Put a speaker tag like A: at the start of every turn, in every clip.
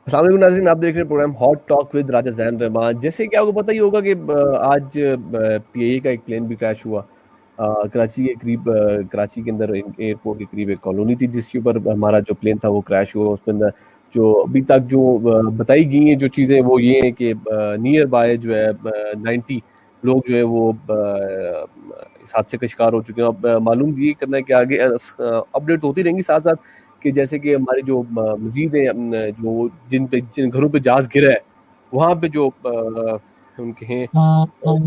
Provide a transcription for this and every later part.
A: अस्सलाम वालेकुम नाज़रीन, आप देख रहे हैं प्रोग्राम हॉट टॉक विद राजा ज़ैन रहमान। जैसे कि आपको पता ही होगा कि आज पीआईए का एक प्लेन भी क्रैश हुआ कराची के करीब। कराची के अंदर एयरपोर्ट के करीब एक कॉलोनी थी जिसके ऊपर हमारा जो प्लेन था वो क्रैश हुआ। उसके अंदर जो अभी तक जो बताई गई हैं जो चीज़ें वो ये हैं कि नियर बाय जो है 90 लोग जो है वो इस हादसे का शिकार हो चुके हैं। अब मालूम ये करना है कि आगे अपडेट होती रहेंगी साथ साथ कि जैसे कि हमारी जो मस्जिद है जो जिन घरों पे जहाज गिरा है वहाँ पे जो उनके हैं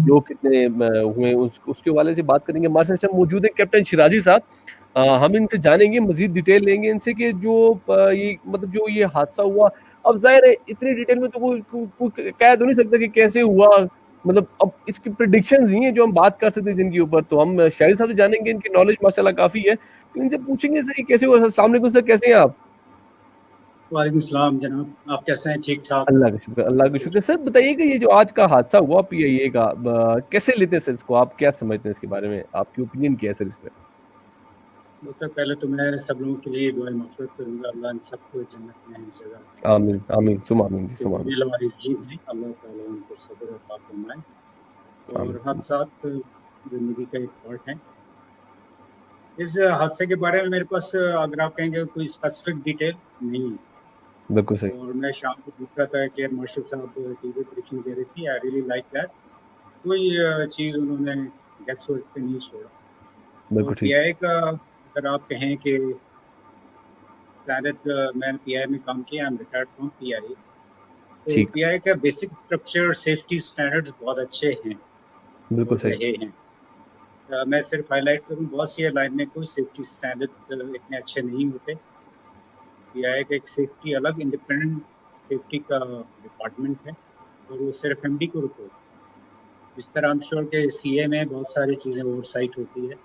A: लोग कितने हुए उसके हवाले से बात करेंगे। हमारे साथ मौजूद है कैप्टन शिराजी साहब। हम इनसे जानेंगे, मजीद डिटेल लेंगे इनसे कि जो ये मतलब जो ये हादसा हुआ। अब जाहिर है इतनी डिटेल में तो कोई कह तो नहीं सकता कि कैसे हुआ। मतलब अब इसकी प्रिडिक्शंस ही हैं जो हम बात कर सकते हैं जिनके ऊपर। तो हम शाहिद साहब से जानेंगे, इनकी नॉलेज माशाल्लाह काफी है, तो इनसे पूछेंगे सर ये कैसे हुआ। अस्सलाम वालेकुम सर, कैसे हैं आप?
B: वालेकुम सलाम जनाब, आप कैसे हैं? ठीक ठाक।
A: अल्लाह का शुक्र, अल्लाह का शुक्र। सर बताइए कि ये जो आज का हादसा हुआ पीआईए का, कैसे लेते हैं सर इसको? आप क्या समझते हैं इसके बारे में? आपकी ओपिनियन क्या है सर इस पे?
B: सबसे पहले तो मैं सब लोगों के लिए दुआ मग़फ़िरत करूंगा, अल्लाह इन सबको जन्नत में जगह अता
A: आमीन
B: फरमाए।
A: आमीन सुम आमीन जी
B: जो
A: सुम आमीन।
B: भी हमारी जीव है अल्लाह ताला उनको सब्र अता फरमाए। और
A: आमीन
B: हादसात ज़िंदगी का एक पार्ट है। इस हादसे के बारे में मेरे पास अगर आप कहेंगे कोई स्पेसिफिक डिटेल नहीं है।
A: बिल्कुल सही।
B: और मैं शाम को देख रहा था कि एयर मार्शल साहब टीवी ब्रीफिंग दे रही थी। I really like that. कोई चीज़ उन्होंने गेस वर्क पे नहीं छोड़ा। और
A: बिल्कुल ठीक।
B: पीआई का अगर आप कहें कि प्लैनेट मैंने पीआई में काम किया, I am retired from pi. तो
A: ठीक।
B: पीआई का बेसिक स्ट्रक्चर सेफ्टी स्टैंडर्ड्स बहुत अच्छे हैं
A: बिल्कुल
B: और
A: सही।
B: रहे हैं। मैं सिर्फ हाईलाइट करूं, बहुत सी एयरलाइन में कोई सेफ्टी स्टैंडर्ड इतने अच्छे नहीं होते। पीआई का एक सेफ्टी अलग इंडिपेंडेंट सेफ्टी का डिपार्टमेंट है और वो सिर्फ एमडी को रिपोर्ट। जिस तरह हम श्योर के सीए में बहुत सारी चीज़ें ओवरसाइट होती है।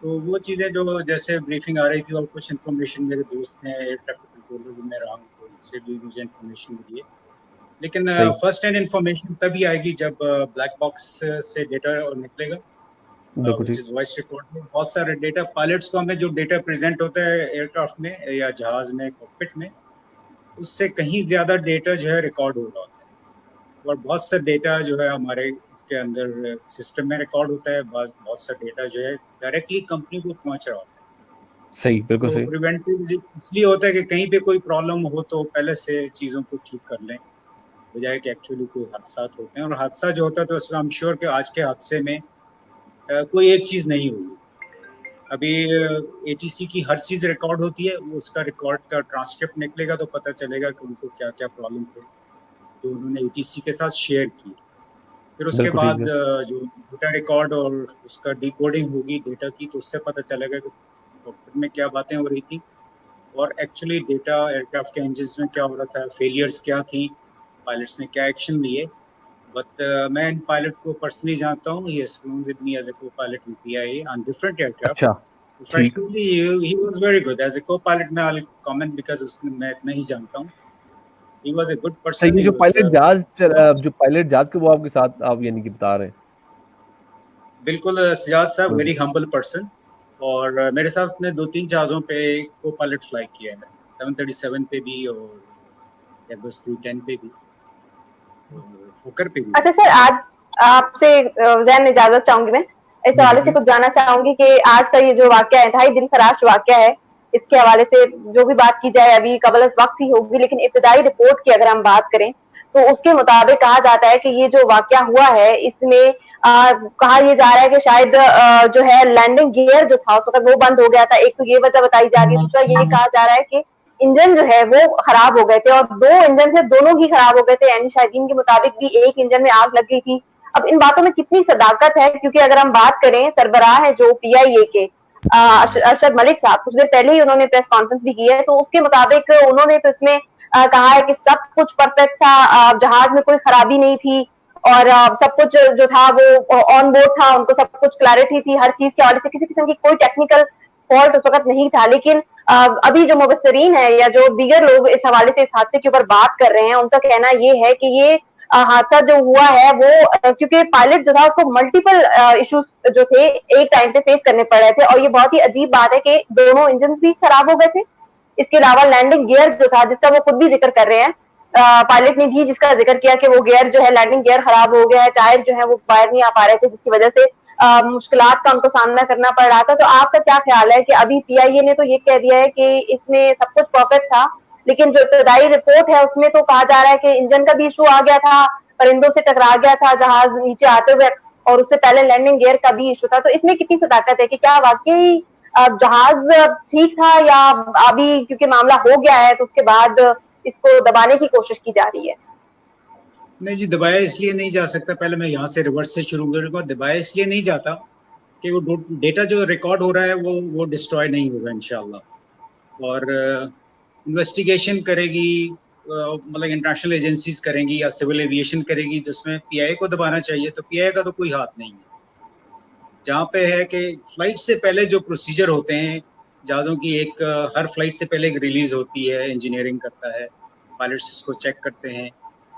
B: तो वो चीज़ें जो जैसे ब्रीफिंग आ रही थी और कुछ इन्फॉर्मेशन मेरे दोस्त ने एयर ट्रैफिक कंट्रोलर में रहा हूँ तो उनसे भी मुझे इन्फॉर्मेशन मिली है। लेकिन
A: सही।
B: फर्स्ट हैंड इन्फॉर्मेशन तभी आएगी जब ब्लैक बॉक्स से डेटा निकलेगा,
A: बिल्कुल
B: विच
A: ठीक।
B: इज वॉइस रिकॉर्ड में बहुत सारे डेटा। पायलट्स को हमें जो डेटा प्रेजेंट होता है एयरक्राफ्ट में या जहाज में कॉकपिट में, उससे कहीं ज्यादा डेटा जो है रिकॉर्ड हो रहा होता है। और बहुत सा डेटा जो है हमारे उसके अंदर सिस्टम में रिकॉर्ड होता है, बहुत सा डेटा जो है डायरेक्टली कंपनी को पहुंच रहा होता है।
A: सही। बिल्कुल
B: तो
A: सही।
B: प्रिवेंटिव इसलिए होता है कि कहीं पे कोई प्रॉब्लम हो तो पहले से चीज़ों को ठीक कर लें, बजाय कि एक्चुअली कोई हादसा होते हैं। और हादसा जो होता है तो आई एम श्योर कि आज के हादसे में कोई एक चीज़ नहीं हुई। अभी एटीसी की हर चीज़ रिकॉर्ड होती है, वो उसका रिकॉर्ड का ट्रांसक्रिप्ट निकलेगा तो पता चलेगा कि उनको क्या क्या प्रॉब्लम थे जो उन्होंने एटीसी के साथ शेयर की। फिर उसके
A: बिल्कुल ठीक
B: बाद
A: है।
B: जो डेटा रिकॉर्ड और उसका डिकोडिंग होगी डेटा की, तो उससे पता चलेगा कि कॉकपिट में क्या बातें हो रही थी और एक्चुअली डेटा एयरक्राफ्ट के इंजन में क्या हो रहा था, फेलियर्स क्या थी, पायलट्स ने क्या एक्शन लिए। बट मैं इन पायलट को पर्सनली जानता हूँ। He has flown with me as a co-pilot in PIA on different aircraft.
A: अच्छा। ठीक।
B: Professionally he was very good as a co-pilot. मैं आई कमेंट बिकॉज़ उसने मैं इतना ही जानता हूँ। ही वाज अ गुड
A: अच्छा,
B: पर्सन।
A: ये
B: ही
A: जो
B: वाज
A: जो पायलट जहाज के वो आपके साथ आप यानी कि बता रहे हैं?
B: बिल्कुल सिजाद साहब
A: बिल्कुल।
B: Very humble person. और मेरे साथ ने 2-3 जहाज़ों पे को-पायलट फ्लाई किया है। 737 पे भी और एयरबस 310 पे भी और फोकर पे भी।
C: अच्छा सर, आज आपसे जैन इजाजत चाहूंगी मैं। इस
A: जी जी
C: हवाले से
A: प्लीज।
C: कुछ जानना चाहूंगी कि आज का ये जो वाकया है, इंतहाई दिल खराश वाकया है। इसके हवाले से जो भी बात की जाए अभी कबल अज़ वक्त ही होगी, लेकिन इब्तदाई रिपोर्ट की अगर हम बात करें तो उसके मुताबिक कहा जाता है कि ये जो वाकया हुआ है इसमें कहा यह जा रहा है कि शायद जो है लैंडिंग गियर जो था उस वक्त वो बंद हो गया था। एक तो ये वजह बताई जा रही है, दूसरा ये कहा जा रहा है कि इंजन जो है वो खराब हो गए थे और 2 इंजन से दोनों ही खराब हो गए थे। यानी शाहिदीन के मुताबिक भी एक इंजन में आग लग गई थी। अब इन बातों में कितनी सदाकत है, क्योंकि अगर हम बात करें सरबराह है जो पीआईए के अरशद मलिक साहब, कुछ देर पहले ही उन्होंने प्रेस कॉन्फ्रेंस भी की है, तो उसके मुताबिक उन्होंने तो इसमें कहा है कि सब कुछ परफेक्ट था, जहाज में कोई खराबी नहीं थी और सब कुछ जो था वो ऑन बोर्ड था, उनको सब कुछ क्लैरिटी थी हर चीज के हवाले से, किसी किस्म की कोई टेक्निकल फॉल्ट उस वक्त नहीं था। लेकिन अभी जो मुबसरीन है या जो दीगर लोग इस हवाले से इस हादसे के ऊपर बात कर रहे हैं, उनका कहना ये है कि ये हादसा जो हुआ है वो क्योंकि पायलट जो था उसको मल्टीपल इश्यूज जो थे एक टाइम पे फेस करने पड़ रहे थे और ये बहुत ही अजीब बात है कि दोनों इंजन भी खराब हो गए थे। इसके अलावा लैंडिंग गियर जो था जिसका वो खुद भी जिक्र कर रहे हैं पायलट ने भी जिसका जिक्र किया कि वो गियर जो है लैंडिंग गियर खराब हो गया है, टायर जो है वो बाहर नहीं आ पा रहे थे, जिसकी वजह से मुश्किलात का उनको सामना करना पड़ रहा था। तो आपका क्या ख्याल है कि अभी पीआईए ने तो ये कह दिया है कि इसमें सब कुछ परफेक्ट था, लेकिन जो इब्तदाई रिपोर्ट है उसमें तो कहा जा रहा है कि इंजन का भी इशू आ गया था, परिंदों से टकरा गया था जहाज नीचे आते हुए, और उससे पहले लैंडिंग गियर का भी इशू था। तो इसमें कितनी सदाकत है कि क्या वाकई जहाज ठीक था, या अभी क्योंकि मामला हो गया है तो उसके बाद इसको दबाने की कोशिश की जा रही है?
B: नहीं जी, दबाया इसलिए नहीं जा सकता। पहले मैं यहाँ से रिवर्स से शुरू करूंगा। दबाया इसलिए नहीं जाता कि वो डेटा जो रिकॉर्ड हो रहा है वो डिस्ट्रॉय नहीं होगा इंशाल्लाह। और इन्वेस्टिगेशन करेगी, मतलब इंटरनेशनल एजेंसीज करेंगी या सिविल एविएशन करेगी, जिसमें पीआईए को दबाना चाहिए, तो पीआईए का तो कोई हाथ नहीं है। जहाँ पे है कि फ्लाइट से पहले जो प्रोसीजर होते हैं जहाज़ों की, एक हर फ्लाइट से पहले एक रिलीज होती है, इंजीनियरिंग करता है, पायलट्स इसको चेक करते हैं।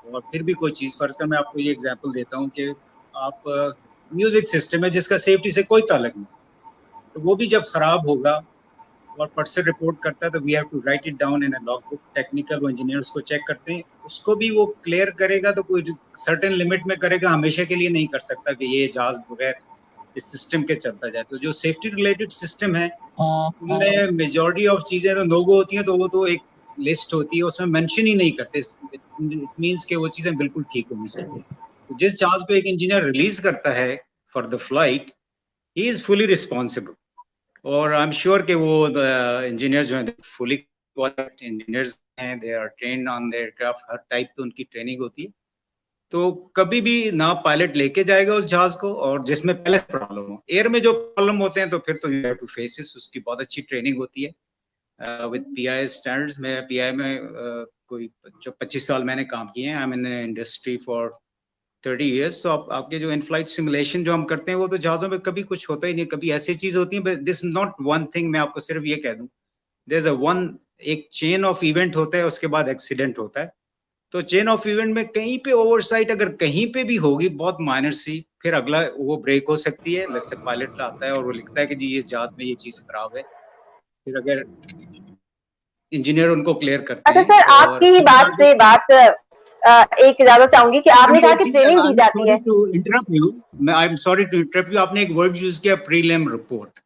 B: और फिर भी कोई चीज़, फर्ज कर मैं आपको ये एग्जांपल देता हूँ कि आप म्यूजिक सिस्टम है जिसका सेफ्टी से कोई ताल्लुक नहीं, तो वो भी जब खराब होगा और पर्सन रिपोर्ट करता है तो we have to write it down in a log book. Technical वो इंजीनियर उसको चेक करते हैं, उसको भी वो क्लियर करेगा, तो कोई सर्टेन लिमिट में करेगा, हमेशा के लिए नहीं कर सकता कि ये जहाज बगैर इस सिस्टम के चलता जाए। तो जो सेफ्टी रिलेटेड सिस्टम है उनमें मेजॉरिटी ऑफ चीजें तो नो गो होती हैं, तो वो तो एक लिस्ट होती है, उसमें मेंशन ही नहीं करते। इट मींस कि वो चीजें बिल्कुल ठीक होनी चाहिए। तो जिस जहाज को एक इंजीनियर रिलीज करता है for the flight, he is fully responsible. और आई एम श्योर कि वो इंजीनियर जो हैं फुली क्वालिफाइड इंजीनियर्स हैं, they are trained on the aircraft, हर टाइप की उनकी ट्रेनिंग होती है। तो कभी भी ना पायलट लेके जाएगा उस जहाज को और जिसमें पहले प्रॉब्लम हो। एयर में जो प्रॉब्लम होते हैं तो फिर तो you have to face it, उसकी बहुत अच्छी ट्रेनिंग होती है विद पीआई स्टैंडर्ड्स। मैं पीआई में कोई जो 25 साल मैंने काम किए हैं, I am in industry for 30 years. तो आपके जो इन फ्लाइट सिमुलेशन जो हम करते हैं वो तो जहाजों में कभी कुछ होता ही नहीं, कभी ऐसी चीज होती है। But this not one thing, मैं आपको सिर्फ ये कह दूं, देयर इज एक चेन ऑफ इवेंट होता है, उसके बाद एक्सीडेंट होता है। तो चेन ऑफ इवेंट में कहीं पे ओवरसाइट अगर कहीं पे भी होगी, बहुत माइनर सी, फिर अगला वो ब्रेक हो सकती है। लेट्स से पायलट आता है और वो लिखता है कि जी ये जहाज में ये चीज खराब है, फिर अगर इंजीनियर उनको क्लियर करते
C: अच्छा
B: हैं।
C: सर, आपकी ही बात से बात एक ज्यादा चाहूंगी कि आपने कहा कि ट्रेनिंग दी जाती है।
B: I am sorry to interrupt you. आपने एक वर्ड यूज किया, प्रीलिम रिपोर्ट।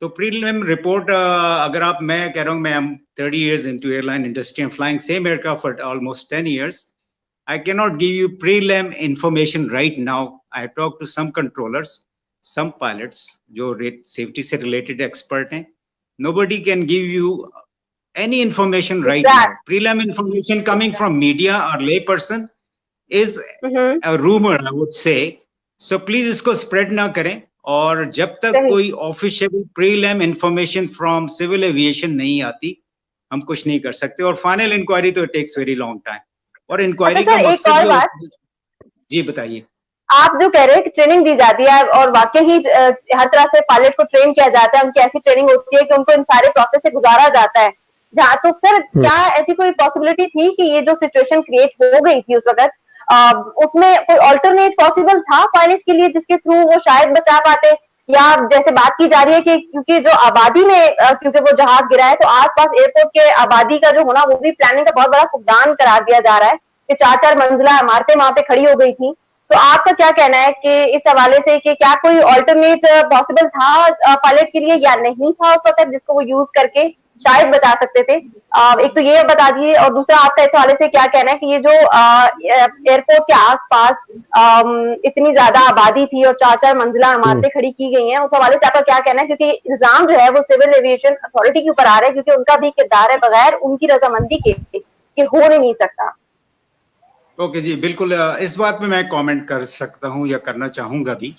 B: तो प्रीलिम रिपोर्ट, अगर आप, मैं कह रहा हूँ, मैं 30 years into airline industry and flying same aircraft for almost 10 years. I cannot give you prelim information right now. I talked to some controllers, some pilots जो safety से related expert हैं. Nobody can give you any information right now. Prelim information coming from media or lay person is a rumor, I would say. So please इसको spread ना करें। और जब तक कोई official prelim information from civil aviation नहीं आती, हम कुछ नहीं कर सकते। और फाइनल इंक्वायरी तो टेक्स वेरी लॉन्ग टाइम। और इंक्वायरी का मकसद जो, जी बताइए।
C: आप जो कह रहे हैं कि ट्रेनिंग दी जाती है और वाकई ही हर तरह से पायलट को ट्रेन किया जाता है, उनकी ऐसी ट्रेनिंग होती है कि उनको इन सारे प्रोसेस से गुजारा जाता है। जहाँ तो सर क्या ऐसी कोई पॉसिबिलिटी थी कि ये जो सिचुएशन क्रिएट हो गई थी उस वक्त, उसमें कोई ऑल्टरनेट पॉसिबल था पायलट के लिए जिसके थ्रू वो शायद बचा पाते? या जैसे बात की जा रही है कि क्योंकि जो आबादी में क्योंकि वो जहाज गिरा है, तो आसपास एयरपोर्ट के आबादी का जो होना वो भी प्लानिंग का बहुत बड़ा फुकदान करार दिया जा रहा है कि 4-4 मंजिला इमारतें वहां पे खड़ी हो गई थी। तो आपका क्या कहना है कि इस हवाले से कि क्या कोई ऑल्टरनेट पॉसिबल था पायलट के लिए या नहीं था उस वक्त जिसको वो यूज करके शायद बचा सकते थे? एक तो ये बता दीजिए, और दूसरा आपका इस हवाले से क्या कहना है कि ये जो एयरपोर्ट के आसपास इतनी ज्यादा आबादी थी और 4-4 मंजिला इमारतें खड़ी की गई हैं, उस हवाले से आपका क्या कहना है? क्योंकि इल्जाम जो है वो सिविल एविएशन अथॉरिटी के ऊपर आ रहा है, क्योंकि उनका भी किरदार है, बगैर उनकी रजामंदी के हो नहीं सकता।
B: ओके जी, बिल्कुल इस बात में मैं कमेंट कर सकता हूं या करना चाहूंगा भी।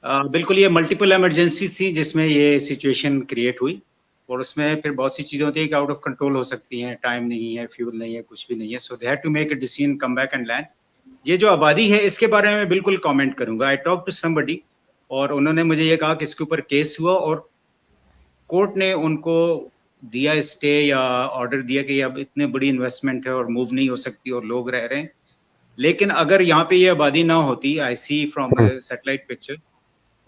B: बिल्कुल ये मल्टीपल इमरजेंसी थी जिसमें ये सिचुएशन क्रिएट हुई, और उसमें फिर बहुत सी चीजें होती है कि आउट ऑफ कंट्रोल हो सकती हैं, टाइम नहीं है, फ्यूल नहीं है, कुछ भी नहीं है। So they had to make a decision, come back and land. ये जो आबादी है इसके बारे में बिल्कुल कमेंट करूंगा। आई टॉक टू समबडी और उन्होंने मुझे ये कहा कि इसके ऊपर केस हुआ और कोर्ट ने उनको दिया स्टे या ऑर्डर दिया कि अब इतने बड़ी इन्वेस्टमेंट है और मूव नहीं हो सकती और लोग रह रहे हैं। लेकिन अगर यहाँ पे ये आबादी ना होती, आई सी फ्रॉम सैटेलाइट पिक्चर,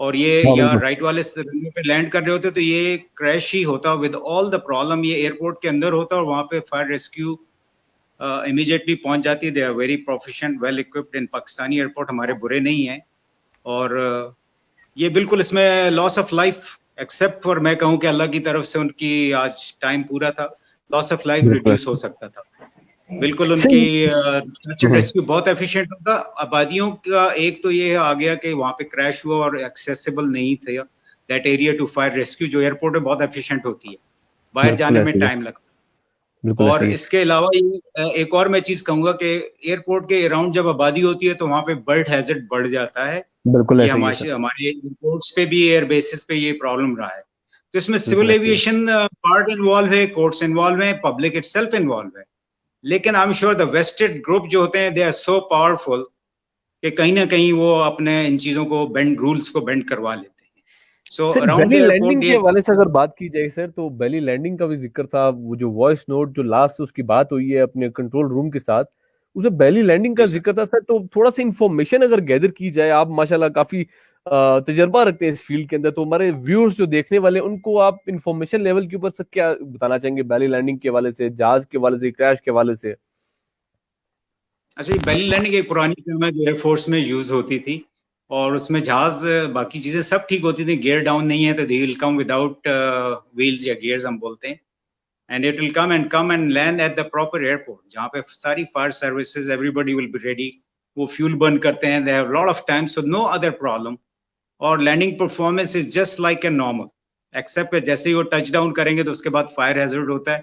B: और ये या राइट वाले रनवे पे लैंड कर रहे होते तो ये क्रैश ही होता विद ऑल द प्रॉब्लम। ये एयरपोर्ट के अंदर होता और वहाँ पे फायर रेस्क्यू इमीडिएटली पहुंच जाती है। They are very proficient, well equipped in Pakistani airport, हमारे बुरे नहीं हैं। और ये बिल्कुल इसमें loss of life, except for मैं कहूँ कि अल्लाह की तरफ से उनकी आज टाइम पूरा था, लॉस ऑफ लाइफ रिड्यूस हो सकता था। बिल्कुल उनकी सर्च एंड रेस्क्यू बहुत एफिशिएंट होगा। आबादियों का एक तो ये आ गया कि वहाँ पे क्रैश हुआ और एक्सेसिबल नहीं थे that area to fire rescue, जो एयरपोर्ट में बहुत एफिशिएंट होती है, बाहर जाने में टाइम लगता है। और इसके अलावा ये एक और मैं चीज कहूंगा कि एयरपोर्ट के अराउंड जब आबादी होती है तो वहाँ पे बर्ड हैजर्ड बढ़ जाता है।
A: बिल्कुल
B: ये हमारे एयरपोर्ट्स पे भी, एयर बेसिस पे ये प्रॉब्लम रहा है। तो इसमें सिविल एविएशन पार्ट इन्वॉल्व है, कोर्ट्स इन्वॉल्व है, पब्लिक इटसेल्फ इन्वॉल्व है। लेकिन I am sure the wasted group जो होते हैं, दे आर सो पावरफुल कि कहीं ना कहीं वो अपने इन चीजों को बेंड, रूल्स को बेंड करवा लेते हैं। सो अराउंड
A: बेली लैंडिंग के हवाले से अगर बात की जाए सर, तो बेली लैंडिंग का भी जिक्र था। वो जो वॉइस नोट जो लास्ट उसकी बात हुई है अपने कंट्रोल रूम के साथ, उसे बेली लैंडिंग का जिक्र था सर। तो थोड़ा सा इंफॉर्मेशन अगर गैदर की जाए, आप माशाल्लाह काफी तजर्बा रखते हैं इस फील्ड के अंदर, तो हमारे व्यूअर्स जो देखने वाले उनको आप इंफॉर्मेशन लेवल के ऊपर सर क्या बताना चाहेंगे बेली लैंडिंग के हवाले से, जहाज के हवाले से, क्रैश के हवाले से?
B: अच्छा, ये बेली लैंडिंग एक पुरानी टर्म है जो एयरफोर्स में यूज होती थी, और उसमें जहाज बाकी चीजें सब ठीक होती थी। गियर डाउन नहीं है तो they will come without wheels या गियर्स हम बोलते हैं, and it will come and land at the proper airport, जहाँ पे सारी fire services, everybody will be ready. वो फ्यूल बर्न करते हैं, they have lot of time, so no other problem. और landing performance is just like a normal, except जैसे ही वो टच डाउन करेंगे तो उसके बाद फायर हैजर्ड होता है,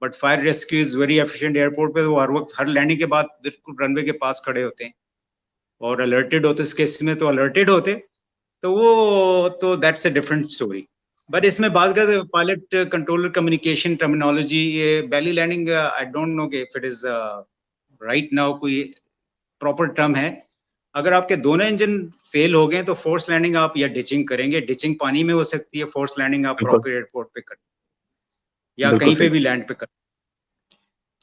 B: but fire rescue is very efficient. Airport पे वो हर वक्त, हर लैंडिंग के बाद बिल्कुल रनवे के पास खड़े होते हैं और अलर्टेड होते। इस केस में तो अलर्टेड होते, तो वो तो that's a different story. But इसमें बात कर पायलट कंट्रोलर कम्युनिकेशन टर्मिनोलॉजी, ये बेली लैंडिंग, आई डोंट नो कि if it is right now कोई प्रॉपर टर्म है। अगर आपके दोनों इंजन फेल हो गए तो फोर्स लैंडिंग आप या डिचिंग करेंगे। डिचिंग पानी में हो सकती है, फोर्स लैंडिंग आप प्रॉपर एयरपोर्ट पे कर या कहीं पे भी लैंड पे कर।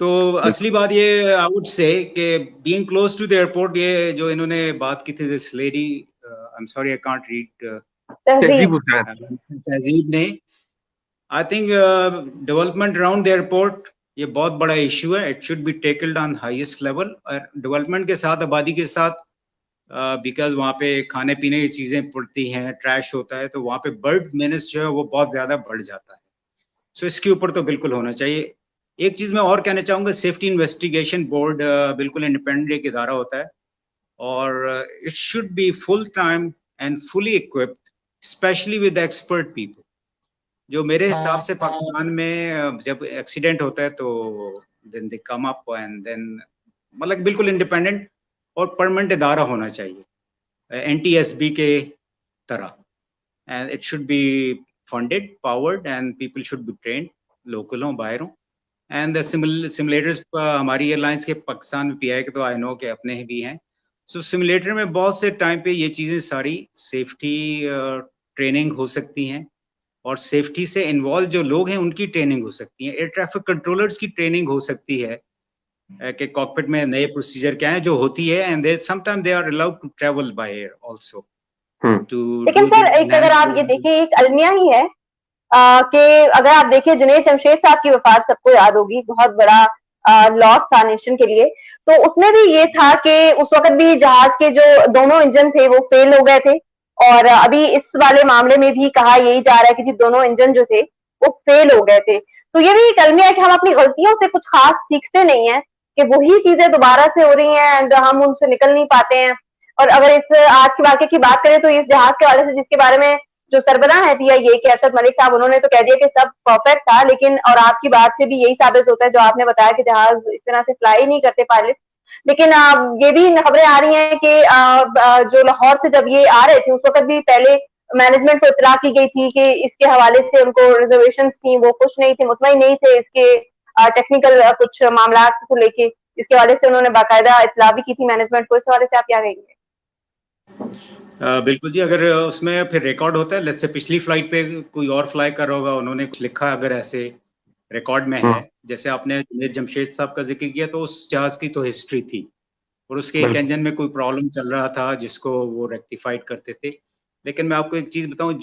B: तो असली बात ये आई वुड से कि being close to the airport, ये जो इन्होंने बात की थी this lady, I am sorry I can't read, Tahzeeb ने, I think development around the airport ये बहुत बड़ा इशू है। It should be tackled on highest level, और डेवलपमेंट के साथ, आबादी के साथ, बिकॉज वहाँ पे खाने पीने की चीजें पड़ती हैं, ट्रैश होता है, तो वहाँ पे बर्ड मेनेस जो है वो बहुत ज्यादा बढ़ जाता है। सो इसके ऊपर तो बिल्कुल होना चाहिए। एक चीज मैं और कहना चाहूंगा, सेफ्टी इन्वेस्टिगेशन बोर्ड बिल्कुल इंडिपेंडेंट एक इदारा होता है, और it should B full time and fully equipped, specially with expert people. जो मेरे हिसाब से पाकिस्तान में जब एक्सीडेंट होता है तो then they come up and then, मतलब बिल्कुल इंडिपेंडेंट और परमानेंट इदारा होना चाहिए, NTSB के तरह, and it should be funded, powered, and people should be trained, local हों बाहर हों। एंड द सिमुलेटर्स हमारी एयरलाइंस के पाकिस्तान में PI के तो आई नो के अपने भी हैं। सो सिमुलेटर में बहुत से टाइम पे ये चीज़ें सारी सेफ्टी ट्रेनिंग हो सकती हैं, और सेफ्टी से इन्वॉल्व जो लोग हैं उनकी ट्रेनिंग हो सकती है। एयर ट्रैफिक कंट्रोलर्स की ट्रेनिंग हो सकती है कि कॉकपिट में नए प्रोसीजर क्या है जो होती है, and they sometime they are allowed to travel by air also.
C: लेकिन सर एक अगर आप ये देखिए, एक अलमिया ही है कि अगर आप देखिए जुनैद जमशेद साहब की वफात सबको याद होगी, बहुत बड़ा लॉस था नेशन के लिए। तो उसमें भी ये था कि उस वक्त भी जहाज के जो दोनों इंजन थे वो फेल हो गए थे, और अभी इस वाले मामले में भी कहा यही जा रहा है कि जी दोनों इंजन जो थे वो फेल हो गए थे। तो ये भी एक अलमिया है कि हम अपनी गलतियों से कुछ खास सीखते नहीं है, कि वही चीजें दोबारा से हो रही हैं एंड हम उनसे निकल नहीं पाते हैं। और अगर इस आज के वाकये की बात करें तो इस जहाज के हवाले से जिसके बारे में जो सरबराह है PIA के अरशद मलिक साहब, उन्होंने तो कह दिया कि सब परफेक्ट था, लेकिन और आपकी बात से भी यही साबित होता है जो आपने बताया कि जहाज इस तरह से फ्लाई नहीं करते पायलट। लेकिन ये भी खबरें आ रही हैं कि जो लाहौर से जब ये आ रहे थे उस वक्त भी पहले मैनेजमेंट को इत्तला की गई थी कि इसके हवाले से उनको रिजर्वेशंस थी, वो खुश नहीं थे, मुतमईन नहीं थे इसके टेक्निकल कुछ मामला को लेके, इसके हवाले से उन्होंने बाकायदा इत्तला भी की थी मैनेजमेंट को। इस हवाले से आप क्या कहेंगे?
B: बिल्कुल जी, अगर उसमें फिर रिकॉर्ड होता है, लेट्स से पिछली फ्लाइट पे कोई और फ्लाई कर रहा होगा, उन्होंने कुछ लिखा अगर ऐसे रिकॉर्ड में है, जैसे आपने जुनैद जमशेद साहब का जिक्र किया, तो उस जहाज की तो हिस्ट्री थी, और उसके एक इंजन में कोई प्रॉब्लम चल रहा था जिसको वो रेक्टिफाइड करते थे। लेकिन मैं आपको एक चीज बताऊं,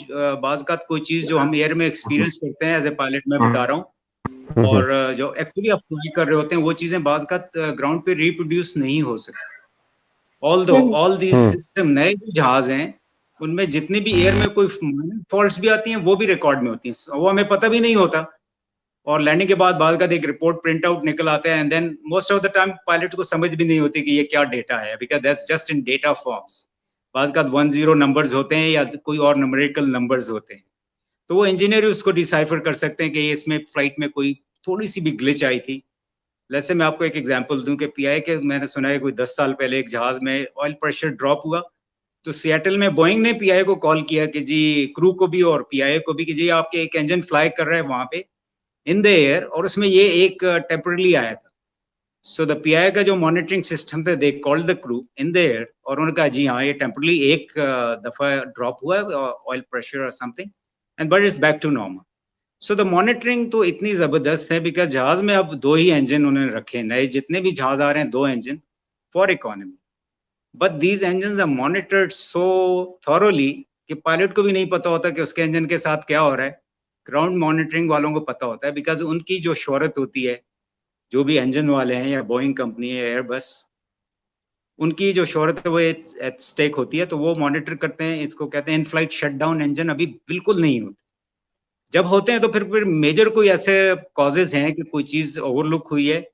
B: बाज़ का कोई चीज जो हम एयर में एक्सपीरियंस करते हैं एज ए पायलट, मैं बता रहा हूँ और जो एक्चुअली आप फ्लाई कर रहे होते हैं वो चीजें बाद का ग्राउंड पे रिप्रोड्यूस नहीं हो सकती। ऑल दीज सिस्टम, नए जो जहाज हैं उनमें जितने भी एयर में कोई फॉल्ट्स भी आती हैं वो भी रिकॉर्ड में होती हैं, वो हमें पता भी नहीं होता। और लैंडिंग के बाद एक रिपोर्ट प्रिंट आउट निकल आता है, and then most of the time pilot को समझ भी नहीं होती कि ये क्या डेटा है, because that's just in data forms. बाद का 1-0 नंबर्स होते हैं या कोई और न्यूमेरिकल नंबर्स होते हैं, तो वो इंजीनियर उसको डिसाइफर कर सकते हैं कि इसमें फ्लाइट में कोई थोड़ी सी भी ग्लिच आई थी। जैसे मैं आपको एक एग्जांपल दूं कि पीआई के मैंने सुना है कोई 10 साल पहले एक जहाज में ऑयल प्रेशर ड्रॉप हुआ, तो सिएटल में बोइंग ने पीआई को कॉल किया कि जी, क्रू को भी और पीआई को भी, कि जी आपके एक इंजन फ्लाई कर रहा है वहां पे इन द एयर, और उसमें ये एक टेम्पररी आया था। सो द पीआई का जो मॉनिटरिंग सिस्टम था, they called the crew in the air, और उन्होंने कहा जी हाँ, ये टेम्पररी एक दफा ड्रॉप हुआ है ऑयल प्रेशर और something, and but it's back to normal. So the monitoring तो इतनी जबरदस्त है, बिकॉज जहाज में अब 2 ही इंजन उन्होंने रखे हैं, नए जितने भी जहाज आ रहे हैं 2 engine for economy, but these engine are monitored so thoroughly कि पायलट को भी नहीं पता होता कि उसके इंजन के साथ क्या हो रहा है। ग्राउंड मॉनिटरिंग वालों को पता होता है, बिकॉज उनकी जो शोहरत होती है, जो भी इंजन वाले हैं या बोइंग कंपनी है, एयरबस, उनकी जो शोहरत है वो एट स्टेक होती है, तो वो मॉनिटर करते हैं। इसको कहते हैं इन फ्लाइट शटडाउन इंजन अभी बिल्कुल नहीं होते। जब होते हैं तो फिर मेजर कोई ऐसे कॉजेज हैं कि कोई चीज ओवरलुक हुई है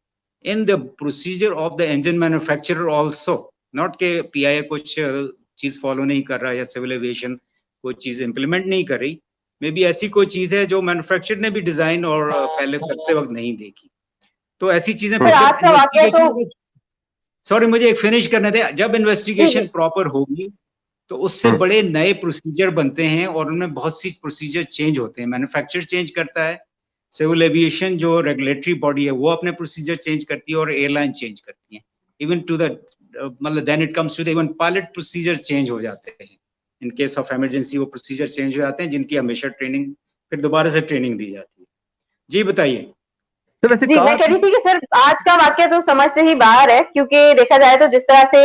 B: in the procedure of the engine manufacturer also, not के पीआई कुछ चीज फॉलो नहीं कर रहा या सिविल एविएशन कोई चीज इंप्लीमेंट नहीं कर रही, मे बी ऐसी कोई चीज है जो मैन्युफैक्चरर ने भी डिजाइन और पहले करते वक्त नहीं देखी। तो ऐसी चीजें
C: आज का वाकया तो,
B: सॉरी मुझे एक फिनिश करने दे, जब इन्वेस्टिगेशन प्रॉपर होगी तो उससे बड़े नए प्रोसीजर बनते हैं, और उनमें बहुत सी प्रोसीजर चेंज होते हैं। मैन्युफैक्चर चेंज करता है, सिविल एविएशन जो रेगुलेटरी बॉडी है वो अपने प्रोसीजर चेंज करती है, और एयरलाइन चेंज करती है। इवन टू द मतलब then it comes to the even pilot procedure change हो जाते हैं। इन केस ऑफ इमरजेंसी वो प्रोसीजर चेंज हो जाते हैं, जिनकी हमेशा ट्रेनिंग फिर दोबारा से ट्रेनिंग दी जाती है। जी बताइए।
A: तो वैसे
C: जी मैं कह रही थी कि सर आज का वाकया तो समझ से ही बाहर है, क्योंकि देखा जाए तो जिस तरह से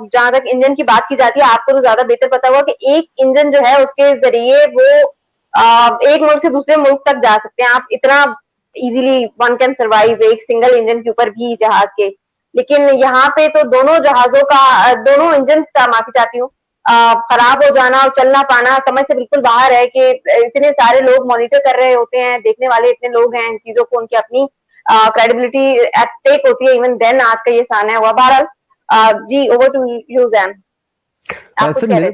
C: जहां तक इंजन की बात की जाती है, आपको तो ज्यादा बेहतर पता होगा कि एक इंजन जो है उसके जरिए वो एक मुल्क से दूसरे मुल्क तक जा सकते हैं। आप इतना इजीली वन कैन सर्वाइव एक सिंगल इंजन के ऊपर भी जहाज के। लेकिन यहाँ पे तो दोनों जहाजों का, दोनों इंजन का, माफी चाहती हूँ, खराब हो जाना और चलना पाना समझ से बिल्कुल बाहर है कि इतने सारे लोग मॉनिटर कर रहे होते हैं, देखने वाले इतने लोग हैं इन चीजों को, उनकी अपनी क्रेडिबिलिटी एट स्टेक होती है। इवन देन आज का ये सामना हुआ। बहरहाल जी, ओवर टू यू जैम।
A: सर मेरे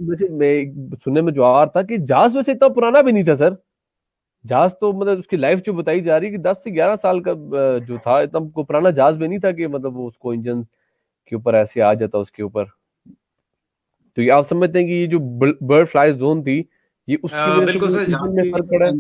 A: वैसे मैं सुनने में जो आ रहा था कि जहाज वैसे इतना पुराना भी नहीं था सर। जहाज तो मतलब उसकी लाइफ जो बताई जा रही है कि 10 से 11 साल का जो था, इतना पुराना जहाज भी नहीं था कि मतलब वो उसको इंजन के ऊपर ऐसे आ जाता उसके ऊपर। तो ये आप समझते हैं कि ये जो बर्ड फ्लाई जोन थी, ये उसकी वजह से इंजन में फर्क पड़ा है?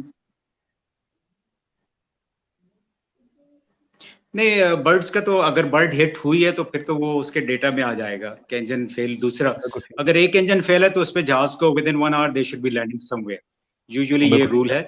B: नहीं, बर्ड्स का तो अगर बर्ड हिट हुई है तो फिर तो वो उसके डेटा में आ जाएगा कि इंजन फेल। दूसरा, अगर एक इंजन फेल है तो उस पे जहाज को within 1 hour they should be landing somewhere, usually ये रूल है।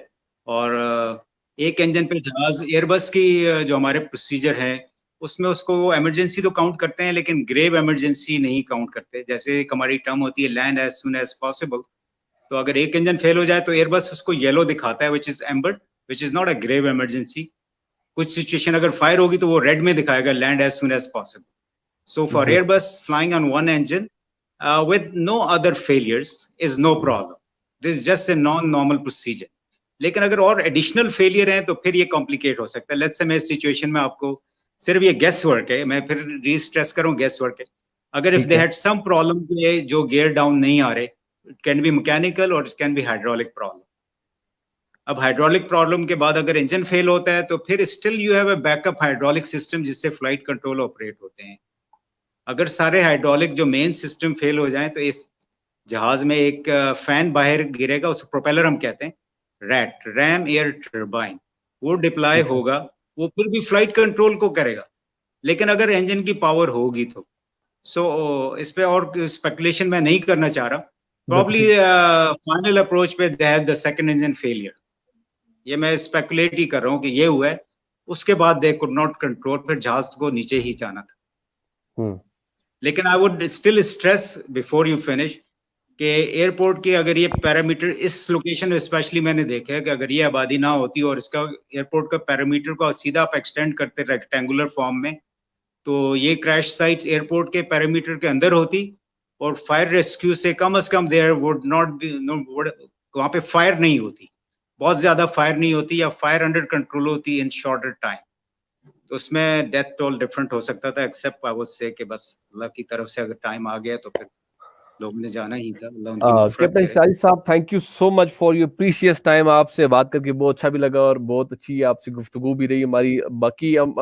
B: और एक इंजन पे जहाज, एयरबस की जो हमारे प्रोसीजर है उसमें उसको इमरजेंसी तो काउंट करते हैं, लेकिन ग्रेव इमरजेंसी नहीं काउंट करते। जैसे एक हमारी टर्म होती है land as soon as possible, तो अगर एक इंजन फेल हो जाए तो एयरबस उसको येलो दिखाता है, which is amber, which is not a grave emergency. कुछ सिचुएशन अगर फायर होगी तो वो रेड में दिखाएगा land as soon as possible. So for Airbus flying on one engine with no other failures is no problem. This is just a non-normal procedure. लेकिन अगर और एडिशनल फेलियर हैं तो फिर ये कॉम्प्लिकेट हो सकता है। लेट्स से मैं इस सिचुएशन में आपको सिर्फ ये गेस वर्क है, मैं फिर रीस्ट्रेस करूं गेस वर्क है। अगर if they had some problem के जो गियर डाउन नहीं आ रहे, इट कैन बी मैकेनिकल और it can be hydraulic problem. अब हाइड्रोलिक प्रॉब्लम के बाद अगर इंजन फेल होता है तो फिर still you have a backup hydraulic system जिससे फ्लाइट कंट्रोल ऑपरेट होते हैं। अगर सारे हाइड्रोलिक जो मेन सिस्टम फेल हो जाएं तो इस जहाज में एक फैन बाहर गिरेगा, उसे प्रोपेलर हम कहते हैं, रैम एयर टर्बाइन, वो डिप्लॉय होगा, वो फिर भी फ्लाइट कंट्रोल को करेगा। लेकिन अगर इंजन की पावर होगी तो इस पे और स्पेकुलेशन मैं नहीं करना चाह रहा। प्रॉब्ली फाइनल अप्रोच पे they had the second engine failure, ये मैं स्पेकुलेट ही कर रहा हूँ कि ये हुआ है। उसके बाद दे कुड नॉट कंट्रोल, फिर जहाज को नीचे ही जाना था। लेकिन I would still stress before you finish, कि एयरपोर्ट की अगर ये पैरामीटर इस लोकेशन में स्पेशली मैंने देखा है कि अगर ये आबादी ना होती और इसका एयरपोर्ट का पैरामीटर को सीधा आप एक्सटेंड करते रेक्टेंगुलर फॉर्म में, तो ये क्रैश साइट एयरपोर्ट के पैरामीटर के अंदर होती और फायर रेस्क्यू से कम देयर वुड नॉट बी, वहां पे फायर नहीं होती, बहुत ज्यादा फायर नहीं होती, या फायर अंडर कंट्रोल होती इन शॉर्टर टाइम। तो उसमें डेथ टोल डिफरेंट हो सकता था, एक्सेप्ट आई वुड से कि बस अल्लाह की तरफ से अगर टाइम आ गया तो फिर लोगों ने जाना ही था, अल्लाह उनकी मग़फ़िरत
A: कैप्टन
B: करे।
A: शाहिद साहब, thank you so much for your precious time. आपसे बात करके बहुत अच्छा भी लगा और बहुत अच्छी आपसे गुफ्तगू भी रही हमारी। बाकी हम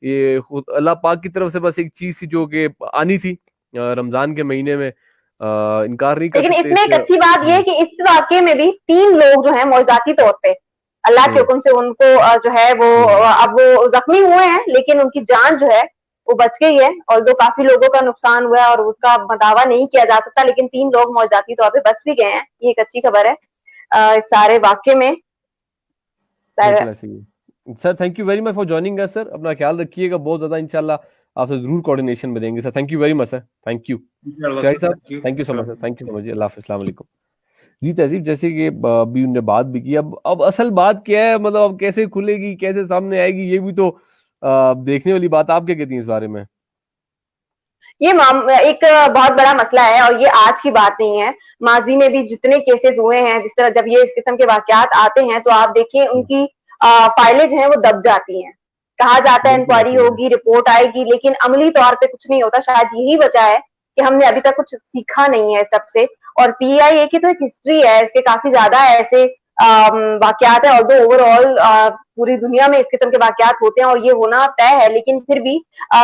A: ये अल्लाह पाक की तरफ से बस एक चीज थी जो कि आनी थी रमजान के महीने में, इनकार नहीं कर
C: लेकिन
A: सकते
C: इसमें एक
A: इससे।
C: अच्छी बात यह है कि इस वाकये में भी 3 लोग जो हैं मौजूदाती तौर पे अल्लाह के हुक्म से उनको जो है वो अब वो जख्मी हुए हैं, लेकिन उनकी जान जो है वो बच गई है। और जो काफी लोगों का नुकसान हुआ है और उसका दावा नहीं किया जा सकता, लेकिन 3 लोग मौजूदाती तौर पे बच भी गए हैं। ये एक अच्छी खबर है इस सारे वाकये में।
A: बिल्कुल ऐसे ही है। Sir thank you very much for joining us sir. अपना ख्याल रखिएगा बहुत ज्यादा, इंशाल्लाह आपसे जरूर कोऑर्डिनेशन में देंगे sir. Thank you very much sir. Thank you Shahid साहब, thank you so much sir. Thank you so much. अल्लाह हाफ़िज़, अस्सलाम वालेकुम। जी तहसीब, जैसे कि अभी उनने बात भी की, अब असल बात क्या है, मतलब अब कैसे खुलेगी, कैसे सामने आएगी, ये भी तो देखने वाली बात। आप क्या कहती हैं इस बारे में?
C: ये एक बहुत बड़ा मसला है और ये आज की बात नहीं है। माजी में भी जितने केसेस हुए हैं, जिस तरह जब ये इस किस्म के वाकयात आते हैं तो आप देखिए उनकी फाइलें जो हैं वो दब जाती हैं। कहा जाता है
A: बिल्कुल
C: इंक्वायरी
A: ऐसे ही है।
C: होगी, रिपोर्ट आएगी, लेकिन अमली तौर पे कुछ नहीं होता। शायद यही वजह है कि हमने अभी तक कुछ सीखा नहीं है सबसे। और पीआईए की तो एक हिस्ट्री है, इसके काफी ज्यादा ऐसे वाकयात है। ऑल्दो ओवरऑल पूरी दुनिया में इस किस्म के वाकयात होते हैं और ये होना तय है, लेकिन फिर भी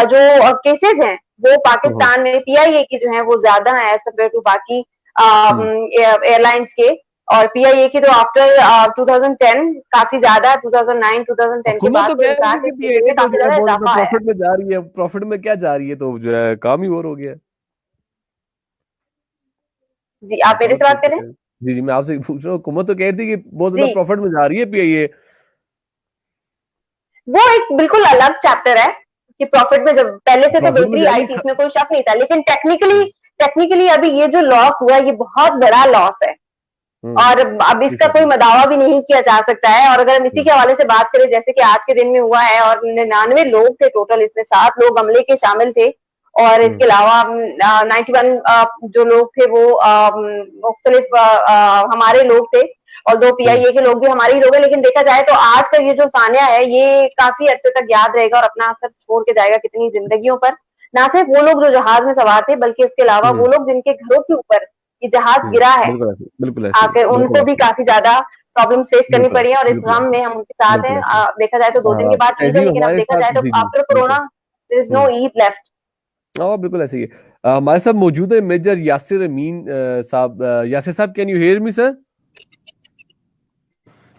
C: जो केसेस हैं वो पाकिस्तान में पीआईए की जो है वो ज्यादा है एज कम्पेयर टू बाकी एयरलाइंस के। और पीआईए की तो आफ्टर 2010 काफी ज्यादा, 2009 2010 के
A: हुकूमत
C: बाद
A: तो
C: तो
A: कह रही है
C: इनफैक्ट
A: कि
C: इसके
A: पीआईए
C: लिए
A: तो
C: काफी
A: जो है
C: ज्यादा
A: बहुत ज्यादा
C: इजाफा आया है।
A: प्रॉफिट में जा रही है। प्रॉफिट में क्या जा रही है, तो जो है काम ही और हो गया है।
C: जी, आप मेरे
A: हुकूमत
C: से
A: तो
C: बात करें।
A: जी जी, मैं आपसे पूछ रहा हूँ, हुकूमत तो कह रही थी कि बहुत
C: जी,
A: ज्यादा प्रॉफिट में जा रही है पीआईए।
C: वो एक बिल्कुल अलग चैप्टर है कि प्रॉफिट में, जब पहले से तो
A: प्रॉफिट में
C: बेहतरी
A: जा रही
C: आई थी, इसमें कोई शक नहीं था, लेकिन टेक्निकली अभी ये जो लॉस हुआ ये बहुत बड़ा लॉस है और अब इसका कोई दावा भी नहीं किया जा सकता है। और अगर हम इसी के हवाले से बात करें, जैसे कि आज के दिन में हुआ है और 99 लोग थे टोटल, इसमें 7 लोग अमले के शामिल थे और इसके अलावा 91 जो लोग थे वो मुख्तलिफ हमारे लोग थे और 2 पीआईए के लोग भी हमारे ही लोग हैं। लेकिन देखा जाए तो आज का ये जो सानिया है ये काफी अरसे तक याद रहेगा और अपना असर छोड़ के जाएगा कितनी जिंदगियों पर। ना सिर्फ वो लोग जो जहाज में सवार थे, बल्कि उसके अलावा वो लोग जिनके घरों के ऊपर ये जहाज गिरा है,
A: बिल्कुल ऐसे ही है।
C: आकर उनको भी काफी ज्यादा प्रॉब्लम्स फेस करनी
A: बिल्कुल
C: पड़ी है और इस
A: बिल्कुल
C: गम में हम उनके साथ
A: बिल्कुल
C: हैं।
A: ऐसे ही।
C: देखा जाए तो 2 दिन के बाद ईद है,
A: तहजीब
C: लेकिन अब
A: हमारे
C: देखा
A: साथ,
C: जाए तो
A: जी जी
C: आफ्टर कोरोना
A: बिल्कुल।
C: देयर इज नो ईद लेफ्ट।
A: हाँ बिल्कुल ऐसे ही है। हमारे साथ मौजूद है मेजर यासिर अमीन साहब। यासिर साहब, can you hear me sir?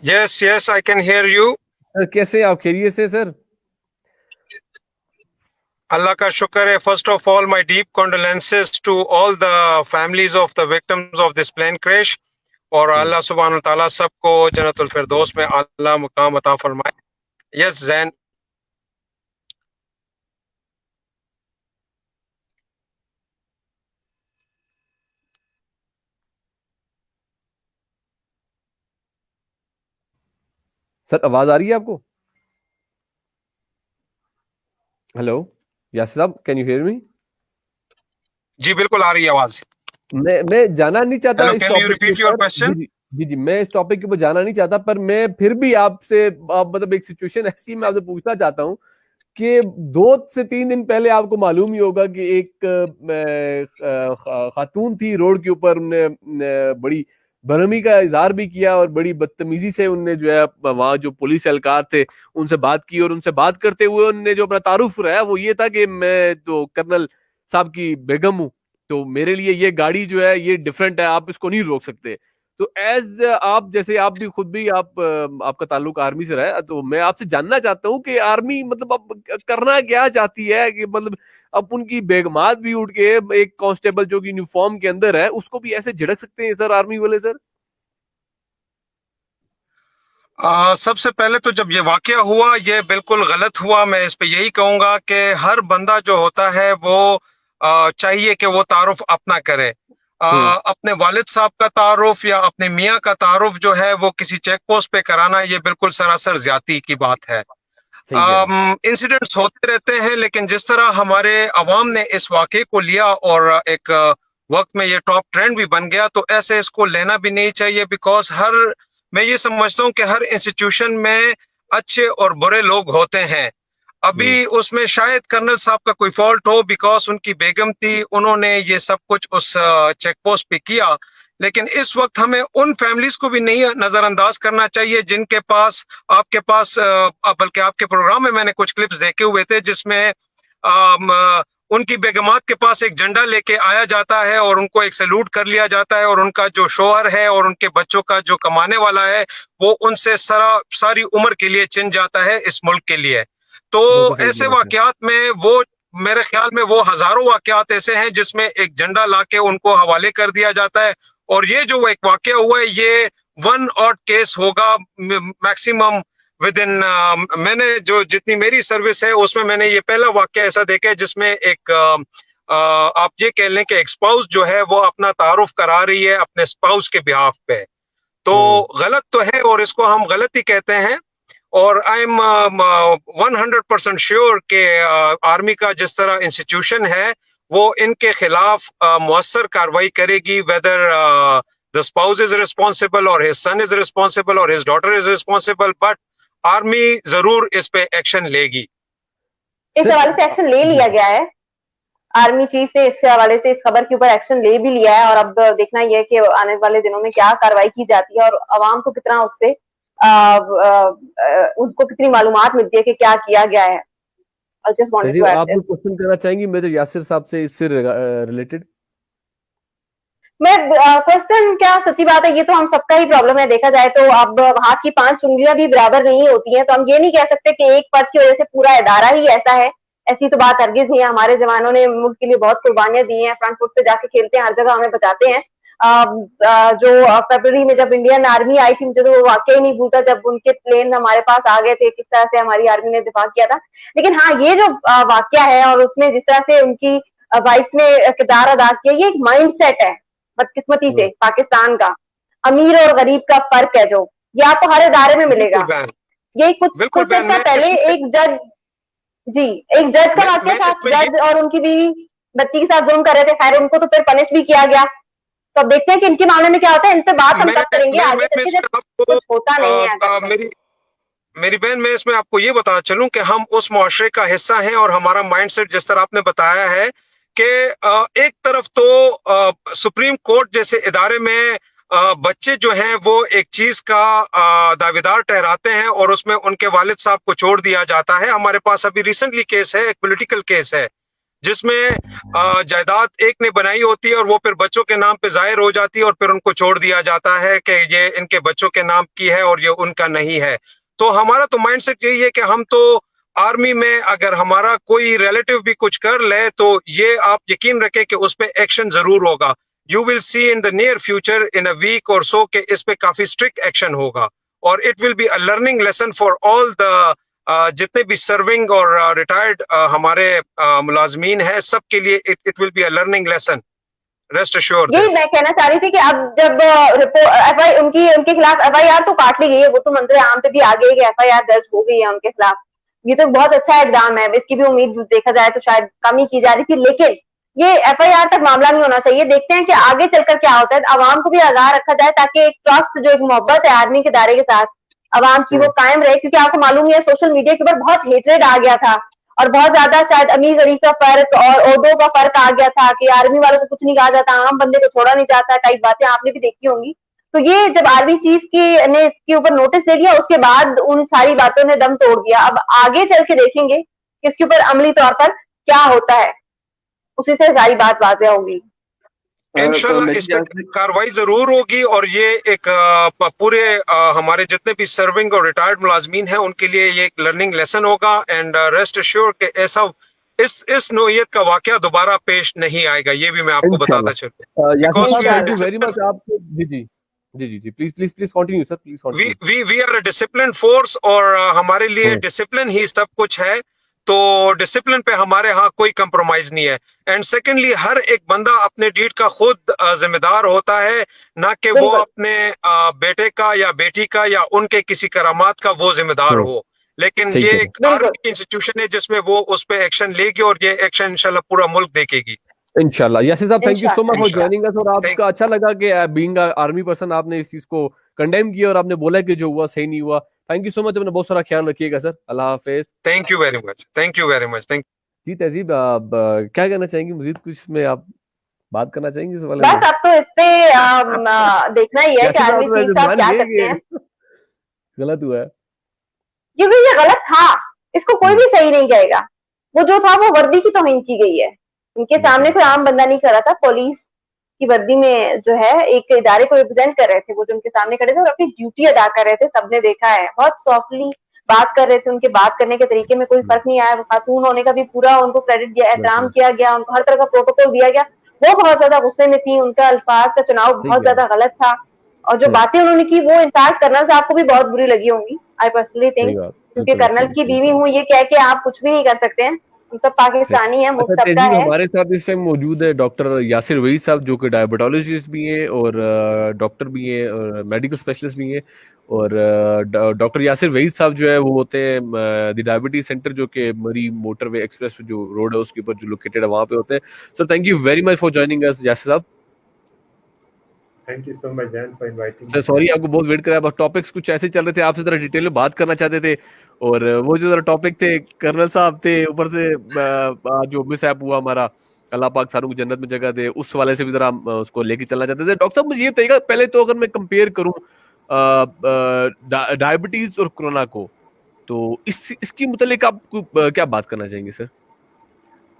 D: Yes, yes, I can hear you.
A: Sir कैसे हैं आप, खैरियत से sir?
D: Allah ka shukar hai. First of all, my deep condolences to all the families of the victims of this plane crash. और अल्लाह सुब्हान ताला सबको जन्नतुल फिरदौस में अल्लाह मुकाम अता फरमाए। Yes, Zain.
A: सर आवाज आ रही है आपको? हेलो यासिर साहब, कैन यू हियर मी?
D: जी बिल्कुल आ रही है आवाज।
A: मैं जाना नहीं चाहता
D: Hello,
A: इस
D: can you
A: टॉपिक के
D: repeat your
A: ऊपर। जी
D: question?
A: जी जी जी, मैं इस टॉपिक के ऊपर जाना नहीं चाहता, पर मैं फिर भी आपसे मतलब एक सिचुएशन ऐसी मैं आपसे पूछना चाहता हूँ कि 2 से 3 दिन पहले आपको मालूम ही होगा कि एक खातून थी रोड के ऊपर, उन्होंने बड़ी बरहमी का इजहार भी किया और बड़ी बदतमीजी से उनने जो है वहाँ जो पुलिस एहलकार थे उनसे बात की, और उनसे बात करते हुए उनने जो अपना तारुफ रहा वो ये था कि मैं तो कर्नल साहब की बेगम हूँ, तो मेरे लिए ये गाड़ी जो है ये डिफरेंट है, आप इसको नहीं रोक सकते। तो एज आप जैसे आप भी खुद भी आपका ताल्लुक आर्मी से रहा है, तो मैं आपसे जानना चाहता हूँ कि आर्मी मतलब अब करना क्या चाहती है, कि मतलब अब उनकी बेगमात भी उठ के एक कांस्टेबल जो कि यूनिफॉर्म के अंदर है उसको भी ऐसे झिड़क सकते हैं सर आर्मी वाले सर?
D: सबसे पहले तो जब ये वाकया हुआ ये बिल्कुल गलत हुआ। मैं इस पे यही कहूंगा कि हर बंदा जो होता है वो चाहिए कि वो तारुफ अपना करे। अपने वालिद साहब का तारुफ या अपने मियाँ का तारुफ जो है वो किसी चेक पोस्ट पे कराना, ये बिल्कुल सरासर ज्यादती की बात है। इंसिडेंट्स होते रहते हैं, लेकिन जिस तरह हमारे अवाम ने इस वाक़े को लिया और एक वक्त में ये टॉप ट्रेंड भी बन गया, तो ऐसे इसको लेना भी नहीं चाहिए। बिकॉज मैं ये समझता हूँ कि हर इंस्टीट्यूशन में अच्छे और बुरे लोग होते हैं। अभी उसमें शायद कर्नल साहब का कोई फॉल्ट हो, बिकॉज उनकी बेगम थी, उन्होंने ये सब कुछ उस चेक पोस्ट पे किया। लेकिन इस वक्त हमें उन फैमिलीज को भी नहीं नजरअंदाज करना चाहिए जिनके पास बल्कि आपके प्रोग्राम में मैंने कुछ क्लिप्स देखे हुए थे जिसमें उनकी बेगमात के पास एक झंडा लेके आया जाता है और उनको एक सैल्यूट कर लिया जाता है, और उनका जो शोहर है और उनके बच्चों का जो कमाने वाला है वो उनसे सारी उम्र के लिए चिन जाता है इस मुल्क के लिए। तो ऐसे वाकयात में वो, मेरे ख्याल में वो हजारों वाकयात ऐसे हैं जिसमें एक झंडा लाके उनको हवाले कर दिया जाता है। और ये जो एक वाकया हुआ है, ये वन ऑड केस होगा मैक्सिमम विद इन मैंने जो जितनी मेरी सर्विस है उसमें मैंने ये पहला वाकया ऐसा देखा है जिसमें एक आप ये कह लें कि एक स्पाउस जो है वो अपना तारुफ करा रही है अपने स्पाउस के बिहाफ पे। तो गलत तो है और इसको हम गलत ही कहते हैं। और आई एम 100% श्योर कि आर्मी का जिस तरह इंस्टीट्यूशन है वो इनके खिलाफ मुअस्सर कार्रवाई करेगी, whether the spouse is responsible और हिज सन इज रिस्पॉन्सिबल और his daughter is responsible, but army जरूर इस पे एक्शन लेगी।
C: इस हवाले से एक्शन ले लिया गया है, आर्मी चीफ ने इस हवाले से इस खबर के ऊपर एक्शन ले भी लिया है। और अब देखना यह है कि आने वाले दिनों में क्या कार्रवाई की जाती है और अवाम को कितना उससे उनको कितनी मालूमात मिलती है कि क्या किया गया है। आप
A: क्वेश्चन करना चाहेंगी मेजर यासिर साहब से इससे रिलेटेड?
C: मैं क्वेश्चन क्या, सच्ची बात है ये तो हम सबका ही प्रॉब्लम है। देखा जाए तो अब हाथ की 5 उंगलियां भी बराबर नहीं होती हैं, तो हम ये नहीं कह सकते कि एक पद की वजह से पूरा इदारा ही ऐसा है। ऐसी तो बात हरगिज नहीं है। हमारे जवानों ने मुल्क के लिए बहुत कुर्बानियां दी हैं, फ्रंट फुट पे जाके खेलते हैं, हर जगह हमें बचाते हैं। जो फरवरी में जब इंडियन आर्मी आई थी, मुझे तो वो वाकई नहीं भूलता जब उनके प्लेन हमारे पास आ गए थे, किस तरह से हमारी आर्मी ने दिफा किया था। लेकिन हाँ, ये जो वाकया है और उसमें जिस तरह से उनकी वाइफ ने किरदार अदा किया, ये एक माइंड सेट है बदकिस्मती से पाकिस्तान का। अमीर और गरीब का फर्क है जो ये आपको हर इदारे में मिलेगा। ये कुछ पहले एक जज का वाकया था, जज और उनकी बीवी बच्ची के साथ जुल्म कर रहे थे। खैर उनको तो फिर पनिश भी किया गया। तो अब देखते हैं कि इनके मामले में क्या होता है। इन पे बात हम तब करेंगे आगे चल के जब कुछ होता नहीं है।
D: मेरी बहन, मैं इसमें आपको ये बता चलूं कि हम उस मुआशरे का हिस्सा हैं और हमारा माइंडसेट जिस तरह आपने बताया है कि एक तरफ तो सुप्रीम कोर्ट जैसे इदारे में बच्चे जो हैं वो एक चीज का दावेदार ठहराते हैं और उसमें उनके वालिद साहब को छोड़ दिया जाता है। हमारे पास अभी रिसेंटली केस है, एक पॉलिटिकल केस है जिसमें जायदाद एक ने बनाई होती है और वो फिर बच्चों के नाम पे जाहिर हो जाती है और फिर उनको छोड़ दिया जाता है कि ये इनके बच्चों के नाम की है और ये उनका नहीं है। तो हमारा तो माइंडसेट यही है कि हम तो आर्मी में अगर हमारा कोई रिलेटिव भी कुछ कर ले तो ये आप यकीन रखें कि उस पर एक्शन जरूर होगा। You will see in the near future in a week और सो कि इस पे काफी स्ट्रिक्ट एक्शन होगा और it will be a learning lesson for all the जितने भी सर्विंग और रिटायर्ड हमारे मुलाजमीन है, सबके लिए it will be a learning lesson, rest assured.
C: यही मैं कहना चाह रही थी कि अब जब उनके खिलाफ FIR तो काट ली गई है, वो तो मंत्री आम पे भी आ गई है, FIR दर्ज हो गई है उनके खिलाफ। ये तो बहुत अच्छा इकदाम है, इसकी भी उम्मीद देखा जाए तो शायद कम ही की जा रही थी, लेकिन ये FIR तक मामला नहीं होना चाहिए। देखते हैं कि आगे चलकर क्या होता है। आवाम को भी आगाह रखा जाए ताकि एक ट्रस्ट, जो एक मोहब्बत है आर्मी के दायरे के साथ आवाम की, वो कायम रहे। क्योंकि आपको मालूम है सोशल मीडिया के ऊपर बहुत हेटरेड आ गया था और बहुत ज्यादा शायद अमीर गरीब का फर्क और ओहदों का फर्क आ गया था कि आर्मी वालों को कुछ नहीं कहा जाता, आम बंदे को छोड़ा नहीं जाता, टाइप बातें आपने भी देखी होंगी। तो ये जब आर्मी चीफ ने इसके ऊपर नोटिस ले लिया, उसके बाद उन सारी बातों ने दम तोड़ दिया। अब आगे चल के देखेंगे कि इसके ऊपर अमली तौर पर क्या होता है, उसी से सारी बात वाज़ेह होगी।
D: इंशाल्लाह इस पर कार्रवाई जरूर होगी और ये एक पूरे हमारे जितने भी सर्विंग और रिटायर्ड मुलाजमीन हैं उनके लिए ये एक लर्निंग लेसन होगा। एंड रेस्ट अश्योर कि ऐसा इस नोयत का वाकया दोबारा पेश नहीं आएगा, ये भी मैं आपको बताता चलूं।
A: Please continue sir,
D: we are a discipline force और हमारे लिए डिसिप्लिन ही सब कुछ है। तो डिसिप्लिन पे हमारे यहाँ कोई कंप्रोमाइज नहीं है। एंड सेकेंडली, हर एक बंदा अपने डीड का खुद जिम्मेदार होता है, ना कि वो
C: बिल्कुल
D: अपने बेटे का या बेटी का या उनके किसी करामात का वो जिम्मेदार
A: हाँ,
D: हो। लेकिन
A: सही
D: ये
A: कह रहे
D: एक
C: बिल्कुल
D: आर्मी इंस्टीट्यूशन है जिसमें वो उस पे एक्शन लेगी और ये एक्शन इंशाल्लाह पूरा मुल्क देखेगी।
A: हैं इंशाल्लाह। यासिर साहब, थैंक यू सो मच
C: इंशाल्लाह
A: फॉर
C: इंशाल्लाह।
A: जॉइनिंग अस, और
D: थैंक
A: आपका अच्छा लगा कि बीइंग आर्मी पर्सन आपने इस चीज को कंडेम किया और आपने बोला कि जो हुआ सही नहीं हुआ। थैंक यू सो मच, अपना बहुत सारा ख्याल रखिएगा सर। अल्लाह हाफिज।
D: Thank you very much, thank you very much, thank.
A: जी तहजीब, आप क्या कहना चाहेंगे मजीद, कुछ में आप बात करना चाहेंगे इस वाले में?
C: बस अब तो इस पे देखना ही है कि
A: यासिर साहब
C: आर्मी
A: तो
C: चीफ
A: वैसे
C: साहब
A: मान
C: क्या
A: गए
C: करते हैं,
A: कि गलत हुआ है।
C: क्योंकि ये गलत था, इसको कोई भी सही नहीं कहेगा। वो जो था वो वर्दी की तौहीन की गई है, उनके सामने कोई आम बंदा नहीं खड़ा था, पुलिस की वर्दी में जो है एक इदारे को रिप्रेजेंट कर रहे थे, वो जो उनके सामने खड़े थे और अपनी ड्यूटी अदा कर रहे थे। सबने देखा है, बहुत सॉफ्टली बात कर रहे थे, उनके बात करने के तरीके में कोई फर्क नहीं आया। वो खातून होने का भी पूरा उनको क्रेडिट दिया, एहतराम
A: बिल्कुल
C: किया गया, उनको हर तरह का प्रोटोकॉल दिया गया। वो बहुत ज्यादा गुस्से में थी, उनका अल्फाज का चुनाव
A: सही
C: बहुत
A: कह रहे
C: ज्यादा गलत था, और जो
A: हैं।
C: बातें उन्होंने की वो इनफैक्ट कर्नल साहब को भी बहुत बुरी लगी होंगी, आई पर्सनली
A: सही
C: थिंक,
A: बात,
C: क्योंकि
A: बिल्कुल
C: कर्नल
A: सही
C: की
A: सही
C: बीवी
A: कह रहे
C: हूँ ये कह के आप कुछ भी नहीं कर सकते हैं। हम सब
A: हैं।
C: पाकिस्तानी है, मुल्क
A: अच्छा
C: सबका
A: तहजीब,
C: है।
A: हमारे साथ इस टाइम मौजूद है डॉक्टर यासिर वहीद साहब, जो कि डायबिटोलॉजिस्ट भी हैं और डॉक्टर भी हैं और मेडिकल स्पेशलिस्ट भी हैं। और डॉक्टर यासिर वहीद साहब जो है वो होते हैं द डायबिटीज सेंटर, जो कि मरी मोटरवे एक्सप्रेस जो रोड है उसके ऊपर जो लोकेटेड है वहाँ पे होते हैं। Sir thank you very much for joining us Yasir साहब।
E: Thank you so much Zain for inviting
A: sir
E: me.
A: Sorry आपको बहुत वेट कराया, बस टॉपिक्स कुछ ऐसे चल रहे थे, आपसे जरा डिटेल में बात करना चाहते थे। और वो जो जरा टॉपिक थे, कर्नल साहब थे, ऊपर से जो मिसहैप हुआ हमारा, अल्लाह पाक सारों को जन्नत में जगह दे, उस वाले से भी जरा हम उसको लेके चलना चाहते थे। डॉक्टर साहब मुझे ये बताइएगा, पहले तो अगर मैं कंपेयर करूं डायबिटीज और कोरोना को, तो इसकी मुतालिक आप क्या बात करना चाहेंगे सर?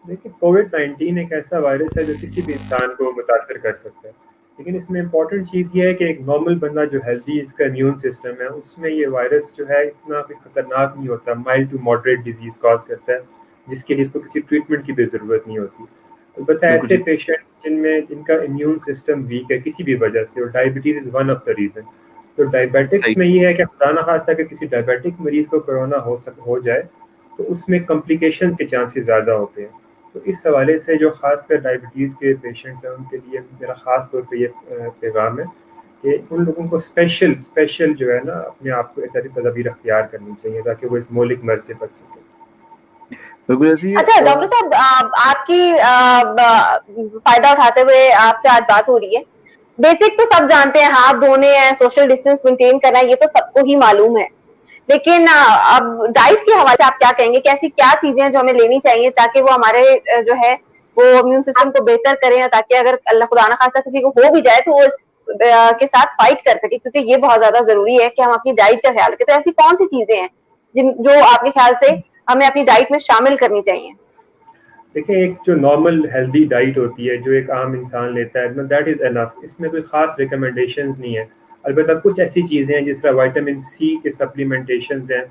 E: देखिए, कोविड-19 एक ऐसा वायरस है जो किसी भी इंसान को मुतासर कर सकता है, लेकिन इसमें इम्पॉर्टेंट चीज़ ये है कि एक नॉर्मल बंदा जो हेल्दी जिसका इम्यून सिस्टम है, उसमें ये वायरस जो है इतना भी खतरनाक नहीं होता, mild to moderate disease cause करता है, जिसके लिए इसको किसी ट्रीटमेंट की भी ज़रूरत नहीं होती। अलबत्ता
A: बिल्कुल
E: ऐसे
A: ठीक।
E: पेशेंट्स जिनका इम्यून सिस्टम वीक है किसी भी वजह से, और diabetes is one of the reason. तो
A: सही।
E: डायबिटिक्स में ये है कि खुदा ना खास्ता अगर किसी डायबिटिक मरीज़ को कोरोना हो जाए, तो उसमें कॉम्प्लिकेशन के चांसेस ज़्यादा होते हैं। तो इस हवाले से जो ख़ासकर डायबिटीज़ के पेशेंट्स हैं उनके लिए मेरा ख़ास तौर पे ये पैगाम है कि उन लोगों को स्पेशल जो है ना अपने आप को एहतियाती तदाबीर अख्तियार करनी चाहिए ताकि वो इस मौलिक मर्ज़ से बच सकें।
A: बिल्कुल ऐसे ही
C: अच्छा डॉक्टर साहब, आपकी फायदा उठाते हुए आपसे आज बात हो रही है। बेसिक तो सब जानते हैं, हाथ धोने हैं, सोशल डिस्टेंस मेंटेन करना है, ये तो सबको ही मालूम है। लेकिन अब डाइट के हवाले से आप क्या कहेंगे, कैसी क्या चीजें हैं जो हमें लेनी चाहिए ताकि वो हमारे जो है वो इम्यून सिस्टम को बेहतर करें, ताकि अगर अल्लाह खुदा ना खास्ता किसी को हो भी जाए तो वो इस के साथ फाइट कर सके, क्योंकि ये बहुत ज्यादा जरूरी है कि हम अपनी डाइट का ख्याल रखें। तो ऐसी कौन सी चीजें हैं जो आपके ख्याल से हमें अपनी डाइट में शामिल करनी चाहिए?
E: देखिए, एक जो नॉर्मल हेल्दी डाइट होती है जो एक आम इंसान लेता है, दैट इज़ एनफ। इसमें कोई ख़ास रिकमेंडेशंस नहीं है। अलबत्ता कुछ ऐसी चीज़ें हैं जिस तरह विटामिन सी के सप्लीमेंटेशंस हैं,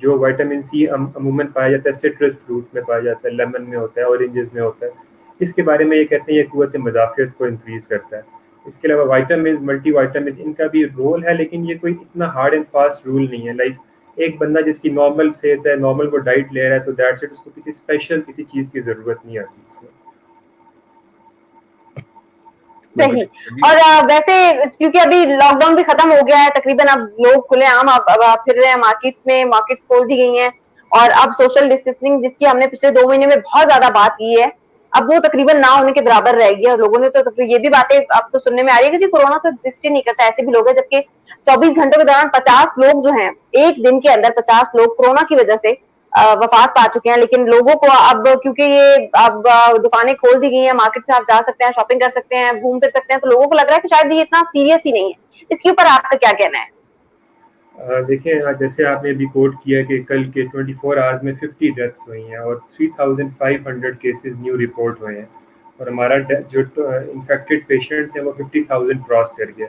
E: जो विटामिन सी अमूमन पाया जाता है सिट्रस फ्रूट में, पाया जाता है लेमन में होता है, ऑरेंजेस में होता है। इसके बारे में ये कहते हैं ये क़ुव्वत मुदाफ़ियत को इंक्रीज़ करता है। इसके अलावा विटामिन, मल्टी विटामिन, इनका भी रोल है, लेकिन ये कोई इतना हार्ड एंड फास्ट रूल नहीं है। लाइक एक बंदा जिसकी नॉर्मल सेहत है, नॉर्मल वो डाइट ले रहा है, तो दैट्स इट, उसको किसी स्पेशल किसी चीज़ की ज़रूरत नहीं आती इसमें।
C: सही। और वैसे क्योंकि अभी लॉकडाउन भी खत्म हो गया है तकरीबन, अब लोग खुलेआम अब फिर रहे हैं मार्केट्स में, मार्केट्स खोल दी गई हैं, और अब सोशल डिस्टेंसिंग जिसकी हमने पिछले 2 महीने में बहुत ज्यादा बात की है, अब वो तकरीबन ना होने के बराबर रह गई है। और लोगों ने तो ये भी बातें अब तो सुनने में आ रही है कि जी कोरोना तो एग्जिस्ट ही नहीं करता, ऐसे भी लोग हैं, जबकि 24 घंटों के दौरान 50 लोग जो हैं, एक दिन के अंदर 50 लोग कोरोना की वजह से वफात पा चुके हैं। लेकिन लोगों को अब क्योंकि ये अब दुकानें खोल दी गई हैं, मार्केट से आप जा सकते हैं, शॉपिंग कर सकते हैं, घूम फिर सकते हैं, तो लोगों को लग रहा है कि शायद ये इतना सीरियस ही नहीं है। इसके ऊपर आपका क्या कहना है?
E: देखिए, जैसे आपने अभी कोट किया कि कल के 24 आवर्स में 50 डेथ्स हुई हैं और 3500 केसेस न्यू रिपोर्ट हुए हैं, और हमारा जो इन्फेक्टेड पेशेंट्स हैं वो 50,000 क्रॉस कर गया।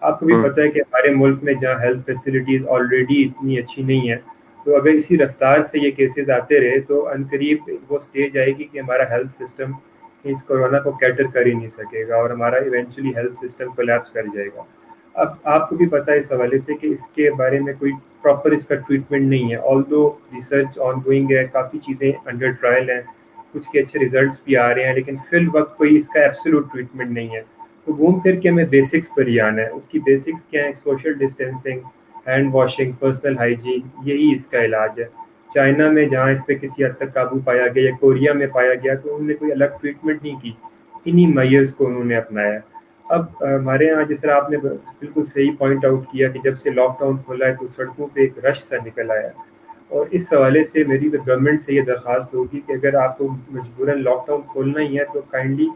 E: आपको भी पता है कि हमारे मुल्क में जहाँ हेल्थ फैसिलिटीज़ ऑलरेडी इतनी अच्छी नहीं है, तो अगर इसी रफ्तार से ये केसेस आते रहे तो अनकरीब वो स्टेज आएगी कि हमारा हेल्थ सिस्टम इस कोरोना को कैटर कर ही नहीं सकेगा और हमारा इवेंचुअली हेल्थ सिस्टम कोलैप्स कर जाएगा। अब आपको भी पता है इस हवाले से कि इसके बारे में कोई प्रॉपर इसका ट्रीटमेंट नहीं है, ऑल्दो रिसर्च ऑनगोइंग है, काफ़ी चीज़ें अंडर ट्रायल हैं, कुछ के अच्छे रिजल्ट्स भी आ रहे हैं, लेकिन फिल वक्त कोई इसका एब्सोल्यूट ट्रीटमेंट नहीं है। तो घूम फिर के हमें बेसिक्स पर ही आना है। उसकी बेसिक्स क्या है? Social distancing, hand washing, personal hygiene, यही इसका इलाज है। चाइना में जहाँ इस पर किसी हद तक काबू पाया गया या कोरिया में पाया गया, तो उन्होंने कोई अलग ट्रीटमेंट नहीं की, इन्हीं मेजर्स को उन्होंने अपनाया। अब हमारे यहाँ जिस तरह आपने बिल्कुल सही पॉइंट आउट किया कि जब से लॉकडाउन खुला है तो सड़कों पे एक रश सा निकल आया, और इस हवाले से मेरी तो गवर्नमेंट से ये दरख्वास्त होगी कि अगर आपको मजबूरन लॉकडाउन खोलना ही है तो काइंडली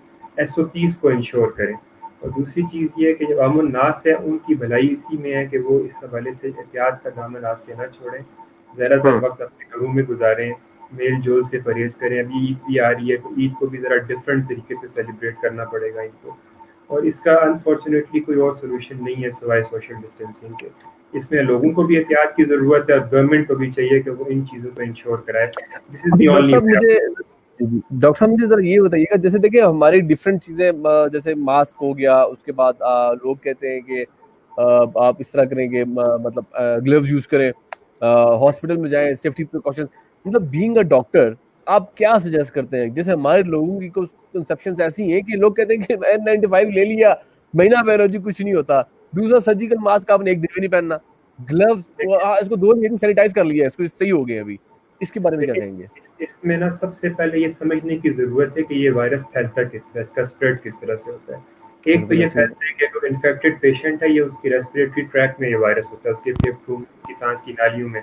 E: SOPs को इंश्योर करें। और दूसरी चीज़ ये है कि जो अमन नास है उनकी भलाई इसी में है कि वो इस हवाले से एहतियात का दामन हाथ से न छोड़ें, ज़्यादातर वक्त अपने घरों में गुजारें, मेल जोल से परहेज करें। अभी ईद भी आ रही है तो ईद को भी ज़रा डिफरेंट तरीके से सेलिब्रेट करना पड़ेगा इनको, और इसका अनफॉर्चुनेटली कोई और सोल्यूशन नहीं है सिवाय सोशल डिस्टेंसिंग के। इसमें लोगों को भी एहतियात की ज़रूरत है, गवर्नमेंट को भी चाहिए कि वो इन चीज़ों को इंश्योर कराए। This is the only
A: doctor साहब मुझे जरा ये बताइएगा, जैसे देखिए हमारी डिफरेंट चीजें, जैसे मास्क हो गया, उसके बाद लोग कहते हैं कि आप इस तरह करेंगे, मतलब ग्लव्स यूज करें, हॉस्पिटल में जाएं, सेफ्टी प्रिकॉशंस, मतलब बीइंग अ डॉक्टर आप क्या सजेस्ट करते हैं? जैसे हमारे लोगों की कुछ कंसेप्शंस ऐसी हैं कि लोग कहते हैं कि N95 ले लिया, महीना पहनो जी कुछ नहीं होता। दूसरा सर्जिकल मास्क आपने एक दिन भी नहीं पहनना, ग्लव्स इसको 2 दिन सैनिटाइज कर लिया, इसको सही हो गया। अभी इसके बारे में क्या कहेंगे?
E: इसमें ना सबसे पहले ये समझने की जरूरत है कि ये वायरस फैलता किस तरह, इसका स्प्रेड किस तरह से होता है। एक तो ये फैलता है कि अगर इन्फेक्टेड पेशेंट है, ये उसकी रेस्पिरेटरी ट्रैक में ये वायरस होता है, उसके फेफड़ों में, उसकी सांस की नालियों में।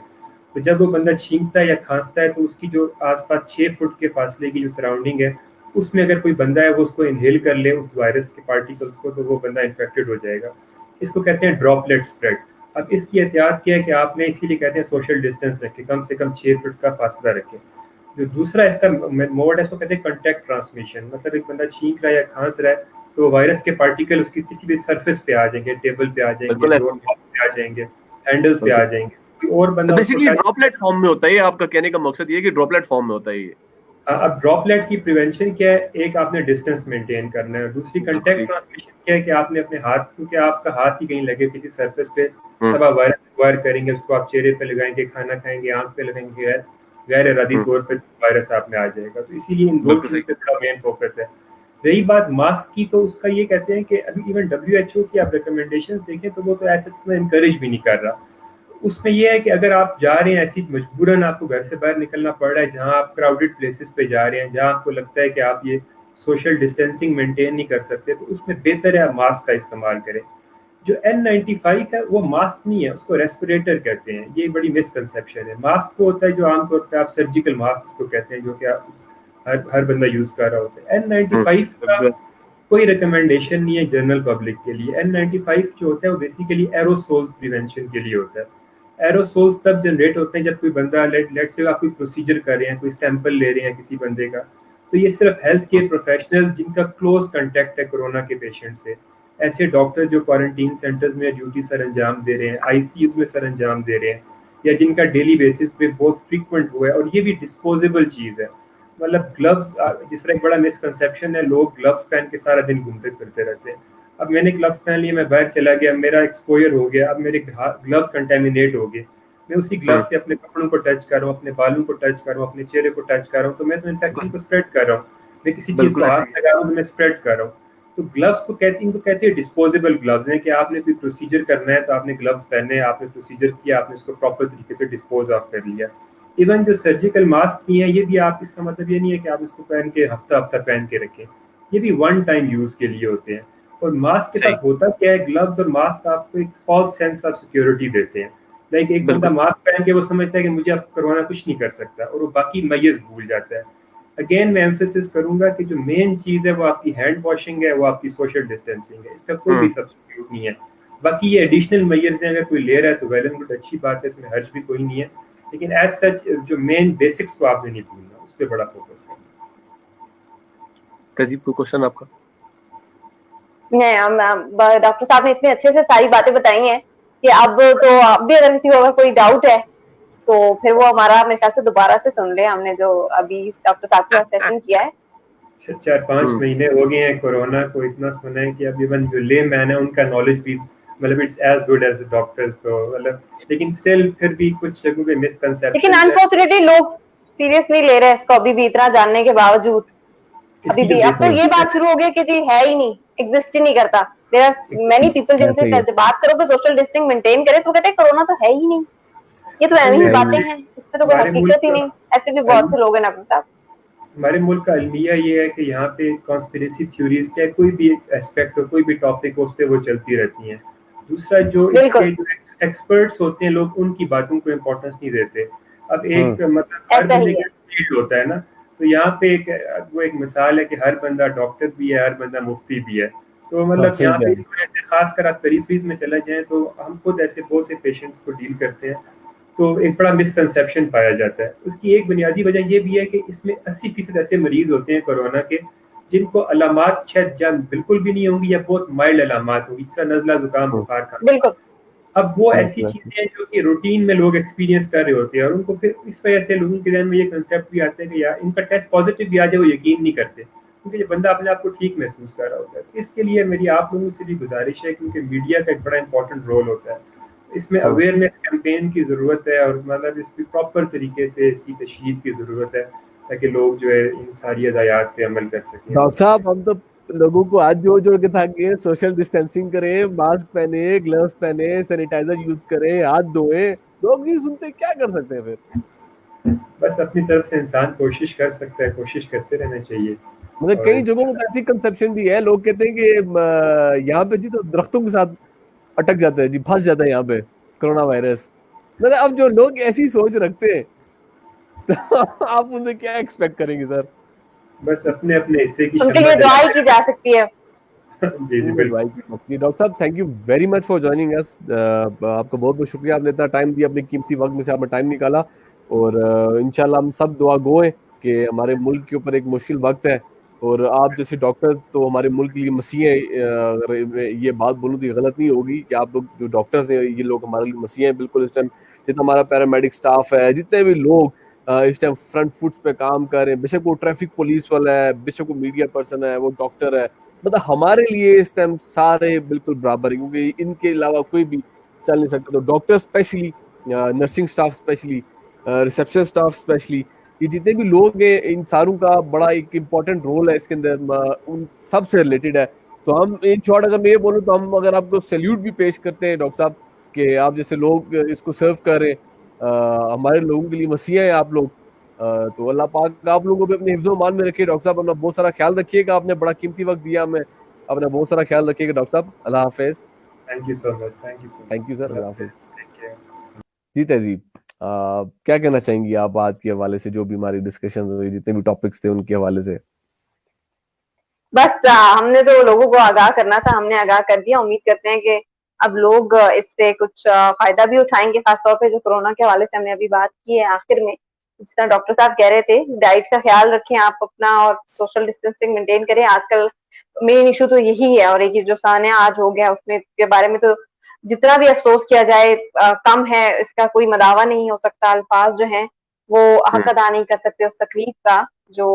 E: तो जब वो बंदा छींकता है या खांसता है तो उसकी जो आसपास 6 फुट के फासले की जो सराउंडिंग है उसमें अगर कोई बंदा है वो उसको इनहेल कर ले उस वायरस के पार्टिकल्स को, तो वो बंदा इन्फेक्टेड हो जाएगा। इसको कहते हैं ड्रॉपलेट स्प्रेड। अब इसकी एहतियात क्या है कि आपने, इसीलिए कहते हैं सोशल डिस्टेंस रखें, कम से कम 6 फुट का फासला रखें। जो दूसरा इसका मोड है इसको कहते हैं कॉन्टैक्ट ट्रांसमिशन, मतलब एक बंदा छींक रहा है या खांस रहा है तो वायरस के पार्टिकल उसकी किसी भी सरफेस पे आ जाएंगे, टेबल पे आ जाएंगे, डोर पे आ जाएंगे, हैंडल्स पे आ जाएंगे, कोई और बंदा
A: बेसिकली ड्रॉपलेट फॉर्म में होता है। आपका कहने का मकसद ये है कि ड्रॉपलेट फॉर्म में होता है ये।
E: अब ड्रॉपलेट की प्रिवेंशन क्या है? एक आपने डिस्टेंस मेंटेन करना है, दूसरी कॉन्टैक्ट ट्रांसमिशन क्या है कि आपने अपने हाथ, क्योंकि आपका हाथ ही कहीं लगे किसी सरफेस पे, तब आप वायरस एक्वायर करेंगे, उसको आप चेहरे पे लगाएंगे, खाना खाएंगे, आंख पे लगाएंगे, गैर इरादी तौर पे वायरस आप में आ जाएगा। तो इसीलिए इन दो चीज़ों पे थोड़ा मेन फोकस है। रही बात मास्क की, तो उसका ये कहते हैं कि अभी इवन WHO की आप रिकमेंडेशंस देखें तो वो तो ऐसा इनकरेज भी नहीं कर रहा। उसमें यह है कि अगर आप जा रहे हैं ऐसी मजबूरन आपको घर से बाहर निकलना पड़ रहा है, जहां आप क्राउडेड प्लेसेस पे जा रहे हैं, जहां आपको लगता है कि आप ये सोशल डिस्टेंसिंग मेंटेन नहीं कर सकते, तो उसमें बेहतर है आप मास्क का इस्तेमाल करें। जो N95 है वो मास्क नहीं है, उसको रेस्पिरेटर कहते हैं। ये बड़ी मिसकंसेप्शन है। मास्क वो होता है जो आमतौर पर आप सर्जिकल मास्क इसको कहते हैं, जो कि आप हर बंदा यूज कर रहा होता है। N95 का कोई रिकमेंडेशन नहीं है जनरल पब्लिक के लिए। N95 जो होता है वो बेसिकली एरोसोल्स प्रिवेंशन के लिए होता है। एरोसोल्स तब जनरेट होते हैं जब कोई बंदा, लेट से आप कोई प्रोसीजर कर रहे हैं, कोई सैंपल ले रहे हैं किसी बंदे का, तो ये सिर्फ हेल्थ केयर प्रोफेशनल जिनका क्लोज कांटेक्ट है कोरोना के पेशेंट से, ऐसे डॉक्टर जो क्वारंटीन सेंटर्स में ड्यूटी सर अंजाम दे रहे हैं, ICU में सर अंजाम दे रहे हैं, या जिनका डेली बेसिस पे बहुत फ्रीक्वेंट हुआ है। और ये भी डिस्पोजेबल चीज़ है, मतलब ग्लव्स, जिस तरह एक बड़ा मिसकंसेप्शन है, लोग ग्लव्स पहन के सारा दिन घूमते फिरते रहते हैं। अब मैंने ग्लव्स पहन लिए, मैं बाहर चला गया, मेरा एक्सपोजर हो गया, अब मेरे ग्लव्स कंटेमिनेट हो गए, मैं उसी ग्लव्स से अपने कपड़ों को टच कर रहा हूँ, अपने बालों को टच कर रहा हूँ, अपने चेहरे को टच कर रहा हूँ, तो मैं तो इन्फेक्शन को स्प्रेड कर रहा हूँ। मैं किसी चीज को हाथ लगा रहा हूँ तो मैं स्प्रेड कर रहा हूँ। तो ग्लव्स को कहते हैं डिस्पोजेबल ग्लव्स हैं, कि आपने कोई प्रोसीजर करना है तो आपने ग्लव्स पहने, आपने प्रोसीजर किया, आपने उसको प्रॉपर तरीके से डिस्पोज ऑफ कर लिया। इवन जो सर्जिकल मास्क भी है, ये भी आप, इसका मतलब ये नहीं है कि आप इसको पहन के हफ्ता पहन के रखें, ये भी वन टाइम यूज के लिए होते हैं। और मास्क के साथ होता क्या है, ग्लव्स और मास्क आपको एक फॉल्स सेंस ऑफ सिक्योरिटी देते हैं। लाइक एक बंदा मास्क पहन के वो समझता है कि मुझे अब कोरोना कुछ नहीं कर सकता, और वो बाकी मयज भूल जाता है। अगेन मैं एम्फेसिस करूंगा कि जो मेन चीज है वो आपकी हैंड वॉशिंग है, वो आपकी सोशल डिस्टेंसिंग है, इसका कोई भी सब्स्टिट्यूट नहीं है। बाकी ये एडिशनल मेजर्स हैं, अगर कोई ले रहा है तो वेल एंड गुड, अच्छी बात है, इसमें हर्ज भी कोई नहीं है, लेकिन एज सच जो मेन बेसिक्स को आपने नहीं भूलना, उस पर बड़ा फोकस करना।
A: तहजीब, कोई क्वेश्चन आपका?
C: नहीं, डॉक्टर साहब ने इतने अच्छे से सारी बातें बताई हैं कि अब तो अब भी अगर किसी को अगर कोई डाउट है तो फिर वो हमारा मेरे ख्याल से दोबारा से सुन ले। हमने जो अभी डॉक्टर साहब का सेशन किया है,
E: 4-5 महीने हो गए हैं कोरोना को, इतना सुना है कि अब इवन जो ले मैन है उनका नॉलेज भी मतलब it's as good as doctors, तो मतलब लेकिन स्टिल फिर भी कुछ जगहों पे
C: लेकिन
E: मिसकंसेप्शन है।
C: अनफॉर्चुनेटली लोग सीरियस नहीं ले रहे हैं इसको अभी भी, इतना जानने के बावजूद अभी
E: इसकी जो
C: भी। अब तो ये
E: बेसिक
C: बात शुरू हो गई कि जी है ही नहीं, एग्जिस्ट ही नहीं करता। देयर आर मेनी पीपल जिनसे
A: ऐसा ही है,
C: बात करो कि सोशल डिस्टेंसिंग मेंटेन करें तो कहते हैं कोरोना तो है ही नहीं, ये तो
E: असल
C: ऐसी ही
E: में
A: है ही
C: बातें
A: नहीं।
C: हैं, इस पे तो कोई
E: हमारे
C: हकीकत
E: मुल्क
C: ही
E: का
C: नहीं। ऐसे भी बहुत से लोग हैं डॉक्टर साहब।
E: हमारे मुल्क का अलमिया ये है कि यहाँ पे कॉन्स्पिरेसी थ्योरीज, चाहे कोई भी एस्पेक्ट हो, कोई भी टॉपिक हो, उस पर वो चलती रहती हैं। दूसरा, जो
C: बिल्कुल
E: इसके जो एक्सपर्ट्स होते हैं, लोग उनकी बातों को इम्पोर्टेंस नहीं देते। अब
A: हम्म,
E: एक मतलब हर
C: ऐसा
E: बंदे
C: ही है।
E: का फील्ड होता है ना, तो यहाँ पे वो एक मिसाल है कि हर बंदा डॉक्टर भी है, हर बंदा मुफ्ती भी है। तो
A: हाँ
E: मतलब
A: सही
E: यहाँ
A: कह
E: पे
A: रहे
E: इस वजह से खासकर आप पेरिफेरीज में चले जाएं तो हम खुद ऐसे बहुत से पेशेंट्स को डील करते हैं, तो एक बड़ा मिसकंसेप्शन पाया जाता है। उसकी एक बुनियादी वजह ये भी है कि इसमें 80% ऐसे मरीज होते हैं कोरोना के जिनको अलामात शायद या बिल्कुल भी नहीं होंगी या बहुत माइल्ड अलामात होंगी, जिस तरह नज़ला, जुकाम,
A: हम्म,
E: बुखार, खांसी।
C: बिल्कुल
E: अब वो ऐसी
A: बिल्कुल
E: चीजें हैं जो कि रूटीन में लोग एक्सपीरियंस कर रहे होते हैं, और उनको फिर इस वजह से लोगों के जहन में ये कंसेप्ट भी आता है कि यार इनका टेस्ट पॉजिटिव भी आ जाए वो यकीन नहीं करते, क्योंकि ये बंदा अपने आप को ठीक महसूस कर रहा होता है। इसके लिए मेरी आप लोगों से भी गुजारिश है, क्योंकि मीडिया का एक बड़ा इंपॉर्टेंट रोल होता है इसमें,
A: हम्म।
E: अवेयरनेस कैंपेन की ज़रूरत है, और मतलब इसकी प्रॉपर तरीके से इसकी तशहीद की ज़रूरत है, ताकि लोग जो है इन सारी हदायत पे अमल कर सकें।
A: डॉक्टर साहब हम तो लोगों को हाथ जोड़ जोड़ के थक गए, सोशल डिस्टेंसिंग करें, मास्क पहने, ग्लव्स पहने, सैनिटाइजर यूज करें, हाथ धोएं, लोग नहीं सुनते, क्या कर सकते हैं फिर?
E: बस अपनी तरफ से इंसान कोशिश कर सकता है, कोशिश करते रहना चाहिए।
A: मतलब
E: और
A: कई जगहों में तो ऐसी कंसेप्शन भी है, लोग कहते हैं कि यहाँ पे जी तो दरख्तों के साथ अटक जाता है जी, फंस जाता है यहाँ पे कोरोना वायरस। मतलब अब जो लोग ऐसी सोच रखते हैं तो आप उनसे क्या एक्सपेक्ट करेंगे सर?
E: बस अपने अपने हिस्से की
C: उनके
E: शम्मा
C: लिए दुआई
E: जलाते
C: की जा सकती है।
E: रहें। जी जी
A: उनमें
E: बिल्कुल।
A: दुआई की सकती है। डॉक्टर साहब thank you very much for joining us, आपका बहुत बहुत शुक्रिया, आपने इतना टाइम दिया, अपने कीमती वक्त में से आपने टाइम निकाला। और इंशाल्लाह हम सब दुआ गो हैं कि हमारे मुल्क के ऊपर एक मुश्किल वक्त है, और आप जैसे डॉक्टर तो हमारे मुल्क के लिए मसीह हैं। अगर मैं ये बात बोलूँ तो ये गलत नहीं होगी कि आप लोग जो डॉक्टर्स हैं ये लोग हमारे लिए मसीह हैं बिल्कुल। इस टाइम जितना हमारा पैरामेडिक स्टाफ है, जितने भी लोग इस टाइम फ्रंट फुट्स पे काम कर रहे हैं, बेशक वो ट्रैफिक पुलिस वाला है, बेशक वो मीडिया पर्सन है, वो डॉक्टर है, मतलब हमारे लिए इस टाइम सारे बिल्कुल बराबर है, क्योंकि इनके अलावा कोई भी चल नहीं सकता। तो doctor specially, nursing staff specially, reception staff specially, ये जितने भी लोग हैं इन सारों का बड़ा एक इम्पोर्टेंट रोल है इसके अंदर, उन सब से रिलेटेड है। तो हम इन शॉर्ट अगर मैं ये बोलूँ तो हम अगर आपको सैल्यूट भी पेश करते हैं डॉक्टर साहब, कि आप जैसे लोग इसको सर्व कर रहे हैं, हमारे लोगों के लिए मसीहा है आप लोग। तो अल्लाह पाक आप लोगों को भी अपने हिफ्ज़ो मान में रखिए डॉक्टर साहब, अपना बहुत सारा ख्याल रखिएगा, आपने बड़ा कीमती वक्त दिया हमें, अपना बहुत सारा ख्याल रखिएगा डॉक्टर साहब। अल्लाह हाफिज।
E: Thank you so much, thank you so
A: thank you
E: much,
A: sir,
E: अल्लाह
A: अल्लाह हाफिज।
E: हाफिज़, टेक केयर।
A: जी तहजीब, क्या कहना चाहेंगी आप आज के हवाले से, जो भी हमारी डिस्कशन हुई, जितने भी टॉपिक्स थे उनके हवाले से?
C: बस हमने तो लोगों को आगाह करना था, हमने आगाह कर दिया। उम्मीद करते हैं कि अब लोग इससे कुछ फायदा भी उठाएंगे, खासतौर पे जो कोरोना के हवाले से हमने अभी बात की है आखिर में। जिस तरह डॉक्टर साहब कह रहे थे, डाइट का ख्याल रखें आप अपना, और सोशल डिस्टेंसिंग मेंटेन करें। आजकल मेन इशू तो यही है, और एक ये जो सान्या आज हो गया उसमें के बारे में तो जितना भी अफसोस किया जाए कम है, इसका कोई मदावा नहीं हो सकता। अल्फाज जो हैं वो हक अदा नहीं कर सकते उस तकलीफ का जो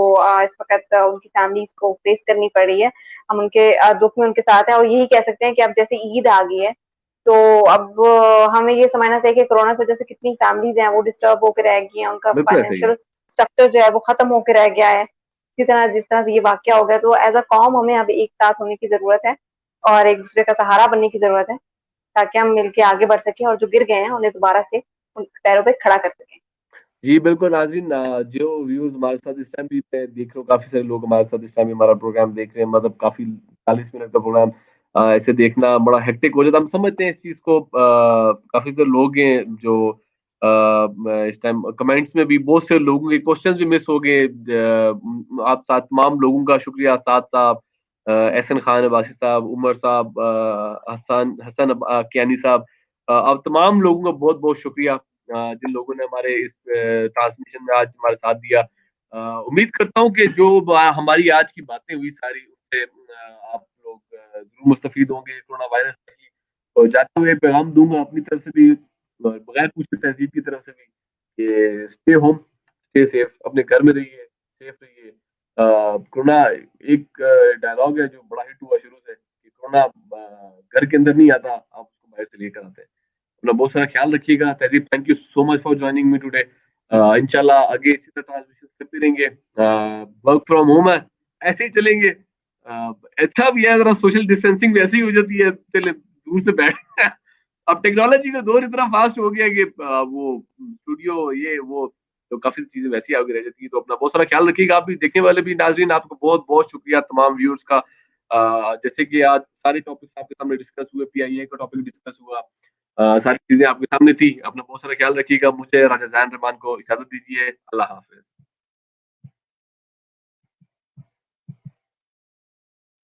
C: इस वक्त उनकी फैमिलीज को फेस करनी पड़ रही है। हम उनके दुख में उनके साथ हैं, और यही कह सकते हैं कि अब जैसे ईद आ गई है, तो अब हमें ये समझना चाहिए कि कोरोना की वजह से कितनी फैमिलीज हैं वो डिस्टर्ब होकर रह गई हैं, उनका
A: बिल्कुल ऐसा ही है।
C: फाइनेंशियल स्ट्रक्चर जो है वो खत्म होकर रह गया है। इसी तरह जिस तरह से ये वाकया हो गया, तो एज अ कॉम हमें अब एक साथ होने की जरूरत है, और एक दूसरे का सहारा बनने की जरूरत है, ताकि हम मिलकर आगे बढ़ सकें, और जो गिर गए हैं उन्हें दोबारा से उन पैरों पे खड़ा कर सकें।
A: जी बिल्कुल नाज़रीन, जो व्यूज हमारे साथ इस टाइम भी मैं देख रहा हूँ, काफी सारे लोग हमारे साथ इस टाइम भी हमारा प्रोग्राम देख रहे हैं, मतलब काफी 40 मिनट का प्रोग्राम ऐसे देखना बड़ा हेक्टिक हो जाता है। हम समझते हैं इस चीज को, काफी सारे लोग हैं जो इस टाइम कमेंट्स में भी बहुत से लोगों के क्वेश्चंस भी मिस हो गए। आप साथ तमाम लोगों का शुक्रिया, साथ साहब, एहसन खान अब्बासी साहब, उमर साहब, हसन हसन कियानी साहब, आप तमाम लोगों का बहुत बहुत शुक्रिया, जिन लोगों ने हमारे इस ट्रांसमिशन में आज हमारे साथ दिया। उम्मीद करता हूँ कि जो हमारी आज की बातें हुई सारी, उससे आप लोग जरूर मुस्तफीद होंगे कोरोना वायरस से ही। तो जाते हुए पैगाम दूंगा अपनी तरफ से भी, बगैर पूछे तहजीब की तरफ से भी, कि स्टे होम, स्टे सेफ, अपने घर में रहिए, सेफ रहिए। कोरोना एक डायलॉग है जो बड़ा हिट हुआ शुरू से, कि कोरोना घर के अंदर नहीं आता, आप बाहर से लेकर आते हैं। अपना बहुत सारा ख्याल रखिएगा। तहजीब, thank you so much for joining me today. इंशाल्लाह आगे इसी तरह ट्रांसमिशन करते रहेंगे। वर्क फ्रॉम होम है, ऐसे ही चलेंगे। अच्छा भी है, जरा सोशल डिस्टेंसिंग भी ऐसी ही हो जाती है, चले दूर से बैठ अब टेक्नोलॉजी का दौर इतना फास्ट हो गया कि वो स्टूडियो ये वो तो काफी चीजें वैसी आगे रह जाती है। तो अपना बहुत सारा ख्याल रखिएगा। आप भी, देखने वाले भी नाजरीन, आपको बहुत बहुत शुक्रिया तमाम व्यूअर्स का। जैसे कि आज सारे टॉपिक्स आपके सामने डिस्कस हुए, पीआईए का टॉपिक डिस्कस हुआ, सारी चीजें आपके सामने थी। अपना बहुत सारा ख्याल रखिएगा। मुझे राजा जैन रहमान को इजाजत दीजिए। अल्लाह हाफिज।